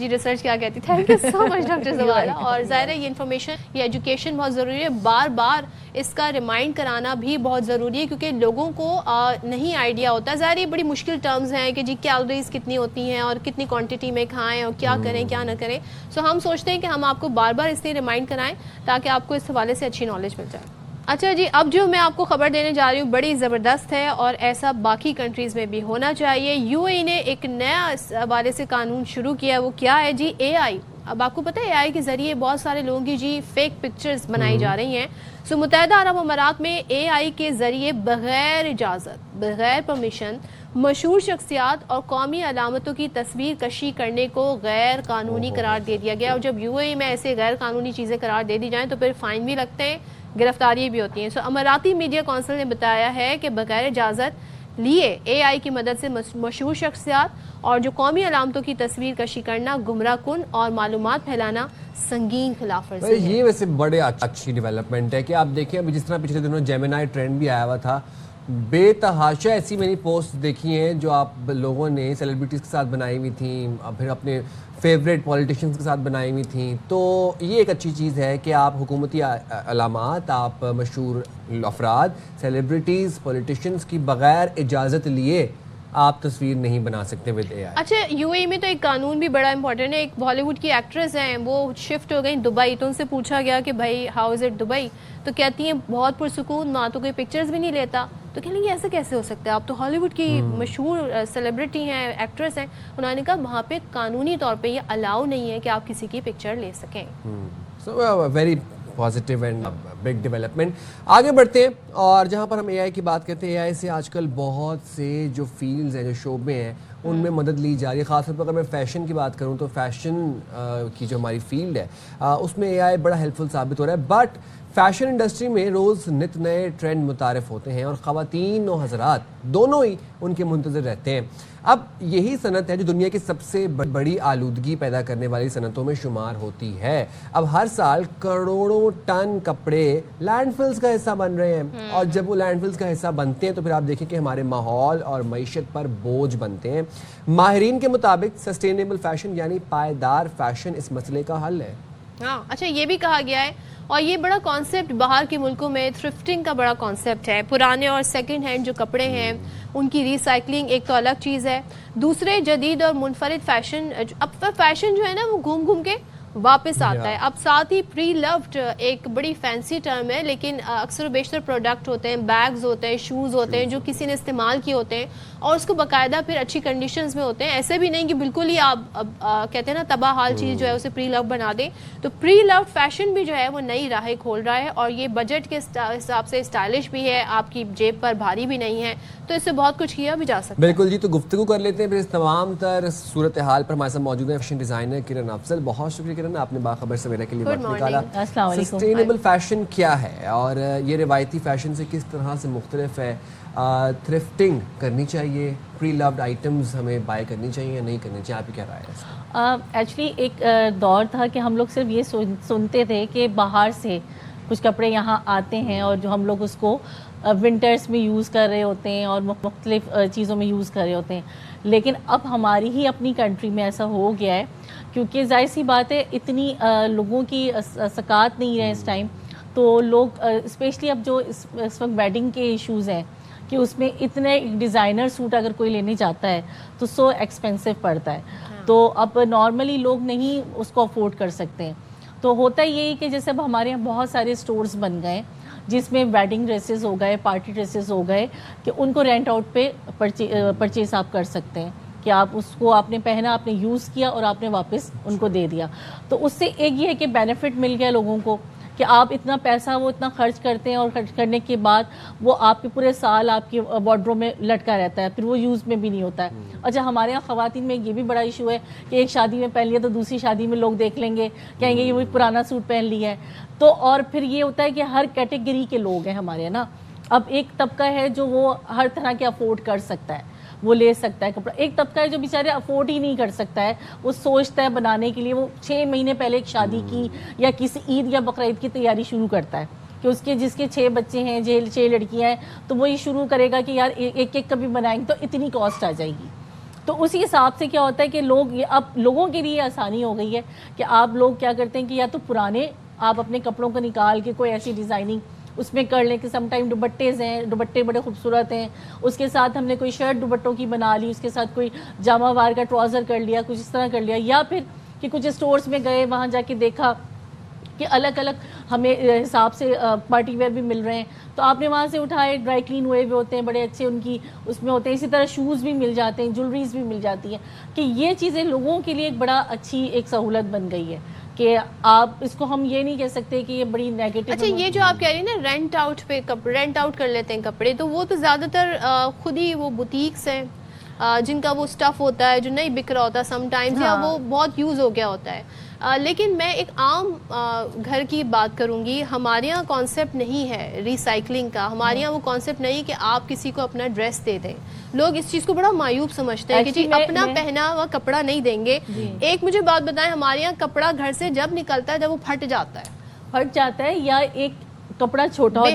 Speaker 3: جی ریسرچ کیا کہتی. Thank you so much doctor Zawala. اور ظاہر ہے یہ انفارمیشن یہ ایجوکیشن بہت ضروری ہے, بار بار اس کا ریمائنڈ کرانا بھی بہت ضروری ہے کیونکہ لوگوں کو نہیں آئیڈیا ہوتا. ظاہر یہ بڑی مشکل ٹرمز ہیں کہ جی کیلوریز کتنی ہوتی ہیں اور کتنی کوانٹٹی میں کھائیں اور کیا کریں کیا نہ کریں. سو ہم سوچتے ہیں کہ ہم آپ کو بار بار اس لیے ریمائنڈ کرائیں تاکہ آپ کو اس حوالے سے اچھی نالج مل جائے. اچھا جی, اب جو میں آپ کو خبر دینے جا رہی ہوں بڑی زبردست ہے اور ایسا باقی کنٹریز میں بھی ہونا چاہیے. یو اے نے ایک نیا اس حوالے سے قانون شروع کیا ہے. وہ کیا ہے جی؟ اے آئی. اب آپ کو پتہ ہے اے آئی کے ذریعے بہت سارے لوگوں کی جی فیک پکچرز بنائی جا رہی ہیں. سو متحدہ عرب امارات میں اے آئی کے ذریعے بغیر اجازت بغیر پرمیشن مشہور شخصیات اور قومی علامتوں کی تصویر کشی کرنے کو غیر قانونی قرار دے دیا گیا. اور جب یو اے ای میں ایسے غیر قانونی چیزیں قرار دے دی جائیں تو پھر فائن بھی لگتے ہیں, گرفتاری بھی ہوتی ہیں. سو اماراتی میڈیا کونسل نے بتایا ہے کہ بغیر اجازت لیے اے آئی کی مدد سے مشہور شخصیات اور جو قومی علامتوں کی تصویر کشی کرنا گمراہ کن اور معلومات پھیلانا سنگین خلاف ورزی ہے.
Speaker 4: یہ ویسے بڑے اچھی ڈیولپمنٹ ہے کہ آپ دیکھیں ابھی جس طرح پچھلے دنوں جیمنائی ٹرینڈ بھی آیا ہوا تھا, بے تحاشا ایسی میں نے پوسٹ دیکھی ہیں جو آپ لوگوں نے سیلیبریٹیز کے ساتھ بنائی ہوئی تھیں, پھر اپنے فیوریٹ پولیٹیشنز کے ساتھ بنائی ہوئی تھیں. تو یہ ایک اچھی چیز ہے کہ آپ حکومتی علامات, آپ مشہور افراد, سیلیبریٹیز, پولیٹیشنز کی بغیر اجازت لیے آپ تصویر نہیں بنا سکتے ود اے آئی.
Speaker 3: اچھا, یو اے میں تو ایک قانون بھی بڑا امپورٹنٹ ہے. ایک بالی ووڈ کی ایکٹریس ہیں, وہ شفٹ ہو گئی دبئی. تو ان سے پوچھا گیا کہ بھائی ہاؤ از اٹ دبئی, تو کہتی ہیں بہت پرسکون, وہاں تو کوئی پکچرز بھی نہیں لیتا. تو کہنے لگی ایسا کیسے ہو سکتا ہے, آپ تو ہالی ووڈ کی مشہور سیلیبریٹی ہیں, ایکٹریس ہیں. انہوں نے کہا وہاں پہ قانونی طور پہ یہ الاؤ نہیں ہے کہ آپ کسی کی پکچر لے سکیں.
Speaker 4: So very positive and big development. آگے بڑھتے ہیں اور جہاں پر ہم اے آئی کی بات کرتے ہیں, اے آئی سے آج کل بہت سے جو فیلڈز ہیں, جو شعبے ہیں, ان میں مدد لی جا رہی ہے. خاص طور پر اگر میں فیشن کی بات کروں تو فیشن کی جو ہماری فیلڈ ہے اس میں اے آئی بڑا ہیلپ فل ثابت ہو رہا ہے. بٹ فیشن انڈسٹری میں روز نت نئے ٹرینڈ متعارف ہوتے ہیں اور خواتین و حضرات دونوں ہی ان کے منتظر رہتے ہیں. اب یہی صنعت ہے جو دنیا کی سب سے بڑی آلودگی پیدا کرنے والی صنعتوں میں شمار ہوتی ہے. اب ہر سال کروڑوں ٹن کپڑے لینڈ فلز کا حصہ بن رہے ہیں, اور جب وہ لینڈ فلز کا حصہ بنتے ہیں تو پھر آپ دیکھیں کہ ہمارے ماحول اور معیشت پر بوجھ بنتے ہیں. ماہرین کے مطابق سسٹینیبل فیشن یعنی پائیدار فیشن اس مسئلے کا حل ہے.
Speaker 3: ہاں اچھا, یہ بھی کہا گیا ہے اور یہ بڑا کانسیپٹ باہر کے ملکوں میں تھرفٹنگ کا بڑا کانسیپٹ ہے. پرانے اور سیکنڈ ہینڈ جو کپڑے ہیں ان کی ریسائکلنگ ایک تو الگ چیز ہے. دوسرے جدید اور منفرد فیشن, اب فیشن جو ہے نا وہ گھوم گھوم کے واپس آتا ہے. اب ساتھ ہی پری لوڈ ایک بڑی فینسی ٹرم ہے, لیکن اکثر و بیشتر پروڈکٹ ہوتے ہیں, بیگز ہوتے ہیں, شوز ہوتے ہیں جو کسی نے استعمال کیے ہوتے ہیں اور اس کو باقاعدہ پھر اچھی کنڈیشنز میں ہوتے ہیں. ایسے بھی نہیں کہ بالکل ہی آپ کہتے ہیں نا تباہ حال چیز جو ہے اسے پری لوڈ بنا دیں. تو پری لوڈ فیشن بھی جو ہے وہ نئی راہیں کھول رہا ہے اور یہ بجٹ کے حساب سے اسٹائلش بھی ہے, آپ کی جیب پر بھاری بھی نہیں ہے, تو اس سے بہت کچھ کیا بھی جا سکتا ہے.
Speaker 4: بالکل جی, تو گفتگو کر لیتے ہیں پھر اس تمام تر صورتحال پر. ہمارے ساتھ موجود ہیں فیشن ڈیزائنر کرن افضل. بہت شکریہ کرن, آپ نے باخبر سویرا کے لیے وقت نکالا. سسٹینیبل فیشن کیا ہے اور یہ روایتی فیشن سے کس طرح سے مختلف ہے؟ تھرفٹنگ کرنی چاہیے, پری لوڈ آئٹمز ہمیں بائی کرنی چاہیے یا نہیں کرنی چاہیے, آپ کی کیا رائے ہے؟
Speaker 12: ایکچولی ایک دور تھا کہ ہم لوگ صرف یہ سنتے تھے کہ باہر سے کچھ کپڑے یہاں آتے ہیں اور جو ہم لوگ اس کو ونٹرز میں یوز کر رہے ہوتے ہیں اور مختلف چیزوں میں یوز کر رہے ہوتے ہیں. لیکن اب ہماری ہی اپنی کنٹری میں ایسا ہو گیا ہے کیونکہ ظاہر سی بات ہے اتنی لوگوں کی سکات نہیں ہے اس ٹائم, تو لوگ اسپیشلی اب جو اس وقت ویڈنگ کے ایشوز ہیں کہ اس میں اتنے ڈیزائنر سوٹ اگر کوئی لینے جاتا ہے تو سو ایکسپینسو پڑتا ہے, تو اب نارملی لوگ نہیں اس کو افورڈ کر سکتے ہیں. تو ہوتا یہی کہ جیسے اب ہمارے یہاں بہت سارے سٹورز بن گئے جس میں ویڈنگ ڈریسز ہو گئے, پارٹی ڈریسز ہو گئے, کہ ان کو رینٹ آؤٹ پہ پرچیز آپ کر سکتے ہیں کہ آپ اس کو آپ نے پہنا, آپ نے یوز کیا اور آپ نے واپس ان کو دے دیا. تو اس سے ایک یہ ہے کہ بینیفٹ مل گیا لوگوں کو کہ آپ اتنا پیسہ وہ اتنا خرچ کرتے ہیں اور خرچ کرنے کے بعد وہ آپ کے پورے سال آپ کے وارڈروب میں لٹکا رہتا ہے, پھر وہ یوز میں بھی نہیں ہوتا ہے. اچھا, ہمارے یہاں خواتین میں یہ بھی بڑا ایشو ہے کہ ایک شادی میں پہن لیا تو دوسری شادی میں لوگ دیکھ لیں گے, کہیں گے یہ وہ پرانا سوٹ پہن لیا ہے. تو اور پھر یہ ہوتا ہے کہ ہر کیٹیگری کے لوگ ہیں ہمارے یہاں نا. اب ایک طبقہ ہے جو وہ ہر طرح کے افورڈ کر سکتا ہے, وہ لے سکتا ہے کپڑا. ایک طبقہ ہے جو بیچارے افورڈ ہی نہیں کر سکتا ہے, وہ سوچتا ہے بنانے کے لیے, وہ 6 مہینے پہلے ایک شادی کی یا کسی عید یا بقرعید کی تیاری شروع کرتا ہے کہ اس کے جس کے 6 بچے ہیں, 6 لڑکیاں ہیں, تو وہ یہ شروع کرے گا کہ یار ایک ایک کبھی بنائیں گے تو اتنی کاسٹ آ جائے گی. تو اسی حساب سے کیا ہوتا ہے کہ اب لوگوں کے لیے آسانی ہو گئی ہے کہ آپ لوگ کیا کرتے ہیں کہ یا تو پرانے آپ اپنے کپڑوں کو نکال کے کوئی ایسی ڈیزائننگ اس میں کر لیں کہ سم ٹائم دوپٹے بڑے خوبصورت ہیں، اس کے ساتھ ہم نے کوئی شرٹ دوپٹوں کی بنا لی، اس کے ساتھ کوئی جامہ وار کا ٹراؤزر کر لیا، کچھ اس طرح کر لیا، یا پھر کہ کچھ اسٹورز میں گئے وہاں جا کے دیکھا کہ الگ الگ ہمیں حساب سے پارٹی ویئر بھی مل رہے ہیں، تو آپ نے وہاں سے اٹھائے، ڈرائی کلین ہوئے ہوئے ہوتے ہیں، بڑے اچھے ان کی اس میں ہوتے ہیں. اسی طرح شوز بھی مل جاتے ہیں، جولریز بھی مل جاتی ہیں، کہ یہ چیزیں لوگوں کے لیے ایک بڑا اچھی ایک سہولت بن گئی ہے کہ آپ اس کو ہم یہ نہیں کہہ سکتے کہ یہ بڑی نیگیٹو.
Speaker 3: اچھا یہ جو آپ کہہ رہی ہیں نا رینٹ آؤٹ کر لیتے ہیں کپڑے، تو وہ تو زیادہ تر خود ہی وہ بوتیکس ہیں جن کا وہ سٹف ہوتا ہے جو نہیں بک رہا ہوتا سم ٹائمز، یا وہ بہت یوز ہو گیا ہوتا ہے. لیکن میں ایک عام گھر کی بات کروں گی. ہمارے یہاں کانسیپٹ نہیں ہے ریسائکلنگ کا، ہمارے یہاں وہ کانسیپٹ نہیں کہ آپ کسی کو اپنا ڈریس دے دیں. لوگ اس چیز کو بڑا معیوب سمجھتے ہیں کہ جی اپنا پہنا ہوا کپڑا نہیں دیں گے. ایک مجھے بات بتائیں، ہمارے یہاں کپڑا گھر سے جب نکلتا ہے جب وہ پھٹ جاتا ہے
Speaker 12: یا ایک کپڑا چھوٹا ہو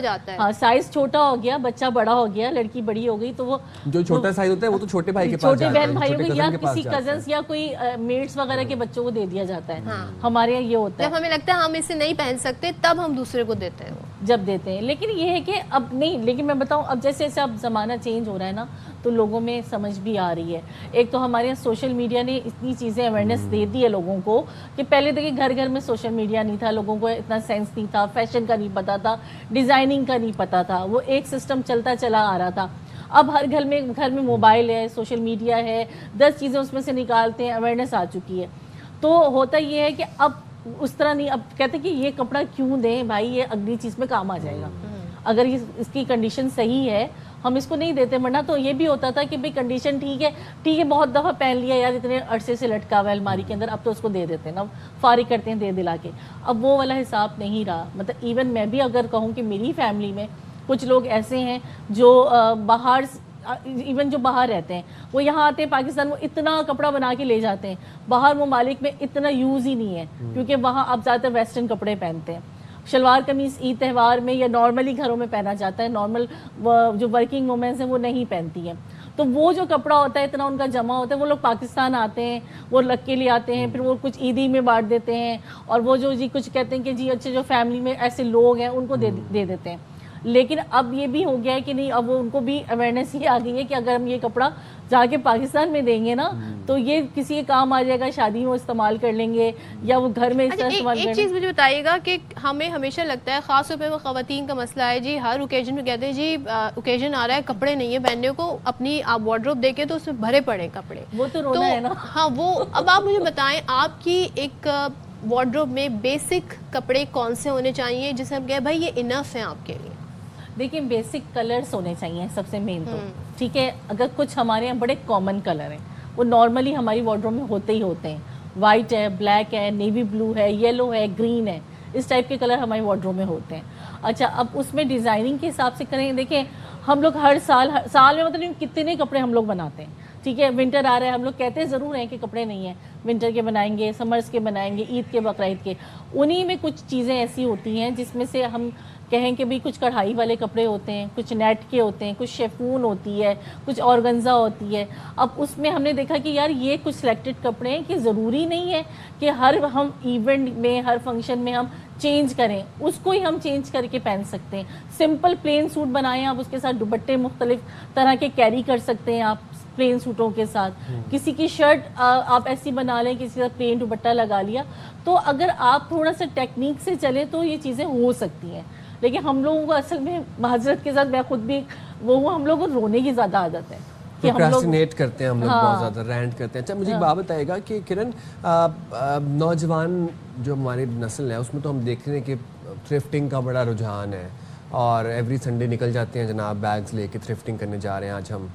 Speaker 12: جاتا ہے، ہاں سائز چھوٹا ہو گیا، بچہ بڑا ہو گیا، لڑکی بڑی ہو گئی، تو وہ جو
Speaker 4: چھوٹا سائز ہوتا ہے وہ تو چھوٹے بھائی کے پاس
Speaker 12: چھوٹے بہن بھائیوں کو یا کسی کزنس یا کوئی میٹس وغیرہ کے بچوں کو دے دیا جاتا ہے. ہمارے یہاں یہ ہوتا ہے
Speaker 3: جب ہمیں لگتا ہے ہم اسے نہیں پہن سکتے تب ہم دوسرے کو دیتے ہیں
Speaker 12: جب دیتے ہیں. لیکن یہ ہے کہ اب نہیں، لیکن میں بتاؤں اب جیسے جیسے اب زمانہ چینج ہو رہا ہے نا تو لوگوں میں سمجھ بھی آ رہی ہے. ایک تو ہمارے یہاں سوشل میڈیا نے اتنی چیزیں اویئرنیس دے دی ہے لوگوں کو کہ پہلے دیکھیں گھر گھر میں سوشل میڈیا نہیں تھا، لوگوں کو اتنا سینس نہیں تھا، فیشن کا نہیں پتا تھا، ڈیزائننگ کا نہیں پتا تھا، وہ ایک سسٹم چلتا چلا آ رہا تھا. اب ہر گھر میں موبائل ہے، سوشل میڈیا ہے، 10 چیزیں اس میں سے نکالتے ہیں، اویئرنیس آ چکی ہے. تو ہوتا یہ ہے کہ اب اس طرح نہیں، اب کہتے کہ یہ کپڑا کیوں دیں بھائی، یہ اگلی چیز میں کام آ جائے گا. اگر اس کی کنڈیشن صحیح ہے ہم اس کو نہیں دیتے. ورنہ تو یہ بھی ہوتا تھا کہ بھئی کنڈیشن ٹھیک ہے بہت دفعہ پہن لیا یار، اتنے عرصے سے لٹکا ہوا ہے الماری کے اندر، اب تو اس کو دے دیتے ہیں نا، فارغ کرتے ہیں دے دلا کے. اب وہ والا حساب نہیں رہا. مطلب ایون میں بھی اگر کہوں کہ میری فیملی میں کچھ لوگ ایسے ہیں جو باہر رہتے ہیں، وہ یہاں آتے ہیں پاکستان، وہ اتنا کپڑا بنا کے لے جاتے ہیں. باہر ممالک میں اتنا یوز ہی نہیں ہے کیونکہ وہاں آپ زیادہ تر ویسٹرن کپڑے پہنتے ہیں. شلوار قمیص عید تہوار میں یا نارملی گھروں میں پہنا جاتا ہے، نارمل جو ورکنگ وومنس ہیں وہ نہیں پہنتی ہیں. تو وہ جو کپڑا ہوتا ہے اتنا ان کا جمع ہوتا ہے، وہ لوگ پاکستان آتے ہیں، وہ لگ کے لے آتے ہیں، پھر وہ کچھ عیدی میں بانٹ دیتے ہیں، اور وہ جو جی کچھ کہتے ہیں کہ جی اچھے جو فیملی میں ایسے لوگ ہیں ان کو دے دیتے ہیں. لیکن اب یہ بھی ہو گیا ہے کہ نہیں، اب ان کو بھی اویئرنیس یہ آ گئی ہے کہ اگر ہم یہ کپڑا جا کے پاکستان میں دیں گے نا تو یہ کسی کے کام آ جائے گا، شادی میں استعمال کر لیں گے یا وہ گھر میں اس طرح استعمال کریں گے.
Speaker 3: ایک چیز مجھے بتائیے گا کہ ہمیں ہمیشہ لگتا ہے خاص طور پہ وہ خواتین کا مسئلہ ہے جی، ہر اوکیزن میں کہتے ہیں جی اوکیزن آ رہا ہے کپڑے نہیں ہے پہننے کو، اپنی آپ وارڈروب دیکھیں تو اس میں بھرے پڑے کپڑے.
Speaker 12: وہ تو رونا ہے نا.
Speaker 3: ہاں وہ اب آپ مجھے بتائیں آپ کی ایک وارڈروب میں بیسک کپڑے کون سے ہونے چاہیے جسے ہم کہیں بھائی یہ انف ہیں آپ کے لیے؟
Speaker 12: دیکھیں بیسک کلرز ہونے چاہیے سب سے مین تو، ٹھیک ہے. اگر کچھ ہمارے یہاں بڑے کامن کلر ہیں وہ نارملی ہماری وارڈروب میں ہوتے ہی ہوتے ہیں، وائٹ ہے، بلیک ہے، نیوی بلو ہے، یلو ہے، گرین ہے، اس ٹائپ کے کلر ہماری وارڈروب میں ہوتے ہیں. اچھا اب اس میں ڈیزائننگ کے حساب سے کریں. دیکھیں ہم لوگ ہر سال میں مطلب کتنے کپڑے ہم لوگ بناتے ہیں، ٹھیک ہے. ونٹر آ رہا ہے، ہم لوگ کہتے ضرور ہیں کہ کپڑے نہیں ہیں، ونٹر کے بنائیں گے، سمرز کے بنائیں گے، عید کے، بقرعید کے. انہی میں کچھ چیزیں ایسی ہوتی ہیں جس میں سے ہم کہیں کہ بھی کچھ کڑھائی والے کپڑے ہوتے ہیں، کچھ نیٹ کے ہوتے ہیں، کچھ شیفون ہوتی ہے، کچھ آرگنزا ہوتی ہے. اب اس میں ہم نے دیکھا کہ یار یہ کچھ سلیکٹڈ کپڑے ہیں کہ ضروری نہیں ہے کہ ہر ہم ایونٹ میں، ہر فنکشن میں ہم چینج کریں، اس کو ہی ہم چینج کر کے پہن سکتے ہیں. سمپل پلین سوٹ بنائیں آپ، اس کے ساتھ دوپٹے مختلف طرح کے کیری کر سکتے ہیں آپ پلین سوٹوں کے ساتھ. کسی کی شرٹ آپ ایسی بنا لیں، کسی کا پلین دوپٹہ لگا لیا. تو اگر آپ تھوڑا سا ٹیکنیک سے چلیں تو یہ چیزیں ہو سکتی ہیں. لیکن ہم لوگوں کو اصل میں معذرت کے ساتھ میں خود بھی وہ ہم لوگوں کو رونے کی زیادہ عادت ہے کہ ہم لوگ
Speaker 4: کرتے ہیں، ہم لوگ بہت زیادہ رینٹ کرتے ہیں. اچھا مجھے ایک بات بتائے گا کہ کرن، نوجوان جو ہماری نسل ہے اس میں تو ہم دیکھ رہے ہیں کہ تھرفٹنگ کا بڑا رجحان ہے اور ایوری سنڈے نکل جاتے ہیں جناب بیگز لے کے تھرفٹنگ کرنے جا رہے ہیں آج ہم.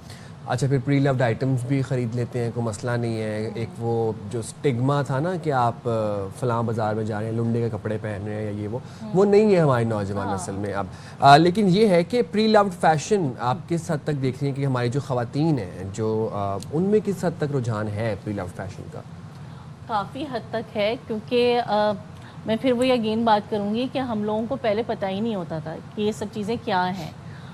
Speaker 4: اچھا پھر پری لوڈ آئٹمس بھی خرید لیتے ہیں، کوئی مسئلہ نہیں ہے. ایک وہ جو سٹگما تھا نا کہ آپ فلاں بازار میں جا رہے ہیں لنڈے کے کپڑے پہن رہے ہیں یا یہ وہ نہیں ہے ہماری نوجوان نسل میں اب. لیکن یہ ہے کہ پری لوڈ فیشن آپ کس حد تک دیکھ رہی ہیں کہ ہماری جو خواتین ہیں جو ان میں کس حد تک رجحان ہے پری لوڈ فیشن کا؟
Speaker 12: کافی حد تک ہے، کیونکہ میں پھر وہی اگین بات کروں گی کہ ہم لوگوں کو پہلے پتہ ہی نہیں ہوتا تھا کہ یہ سب چیزیں کیا ہیں.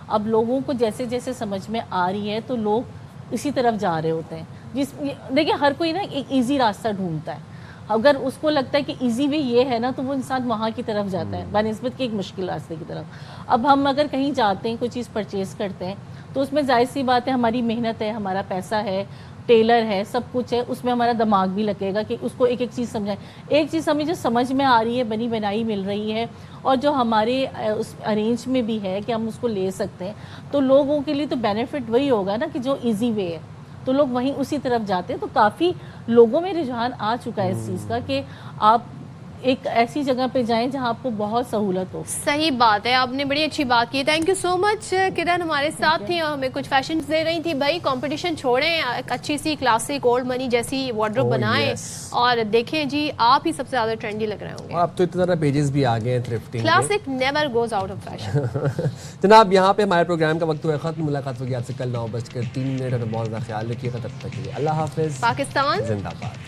Speaker 12: اب لوگوں کو جیسے جیسے سمجھ میں آ رہی ہے تو لوگ اسی طرف جا رہے ہوتے ہیں. دیکھیں ہر کوئی نا ایک ایزی راستہ ڈھونڈتا ہے. اگر اس کو لگتا ہے کہ ایزی وے یہ ہے نا تو وہ انسان وہاں کی طرف جاتا ہے بنسبت کہ ایک مشکل راستے کی طرف. اب ہم اگر کہیں جاتے ہیں کوئی چیز پرچیز کرتے ہیں تو اس میں ظاہر سی بات ہے ہماری محنت ہے, ہمارا پیسہ ہے, ٹیلر ہے, سب کچھ ہے, اس میں ہمارا دماغ بھی لگے گا کہ اس کو ایک ایک چیز سمجھائیں. ایک چیز ہمیں جو سمجھ میں آ رہی ہے, بنی بنائی مل رہی ہے اور جو ہمارے اس ارینج میں بھی ہے کہ ہم اس کو لے سکتے ہیں, تو لوگوں کے لیے تو بینیفٹ وہی ہوگا نا کہ جو ایزی وے ہے, تو لوگ وہیں اسی طرف جاتے ہیں. تو کافی لوگوں میں رجحان آ چکا ہے اس چیز کا کہ آپ ایک ایسی جگہ پہ جائیں جہاں آپ کو بہت سہولت ہو.
Speaker 3: صحیح بات ہے, آپ نے بڑی اچھی بات کی. تھینک یو سو مچ. کرن ہمارے ساتھ تھی اور ہمیں کچھ فیشنز دے رہی تھی. بھائی کمپٹیشن چھوڑیں, ایک اچھی سی کلاسک اولڈ منی جیسی وارڈروب بنائیں اور دیکھیں جی آپ ہی سب سے زیادہ ٹرینڈی لگ رہے ہوں گے.
Speaker 4: اب تو اتنا زیادہ پیجز بھی آ گئے ہیں thrifting.
Speaker 3: Classic never goes out of fashion.
Speaker 4: جناب یہاں پہ ہمارے پروگرام کا وقت ہوا ختم. ملاقات ہوگی آپ سے کل 9:03 اور بہت زیادہ خیال رکھیے گا. تب تک کے لیے اللہ حافظ.
Speaker 3: پاکستان
Speaker 4: زندہ باد.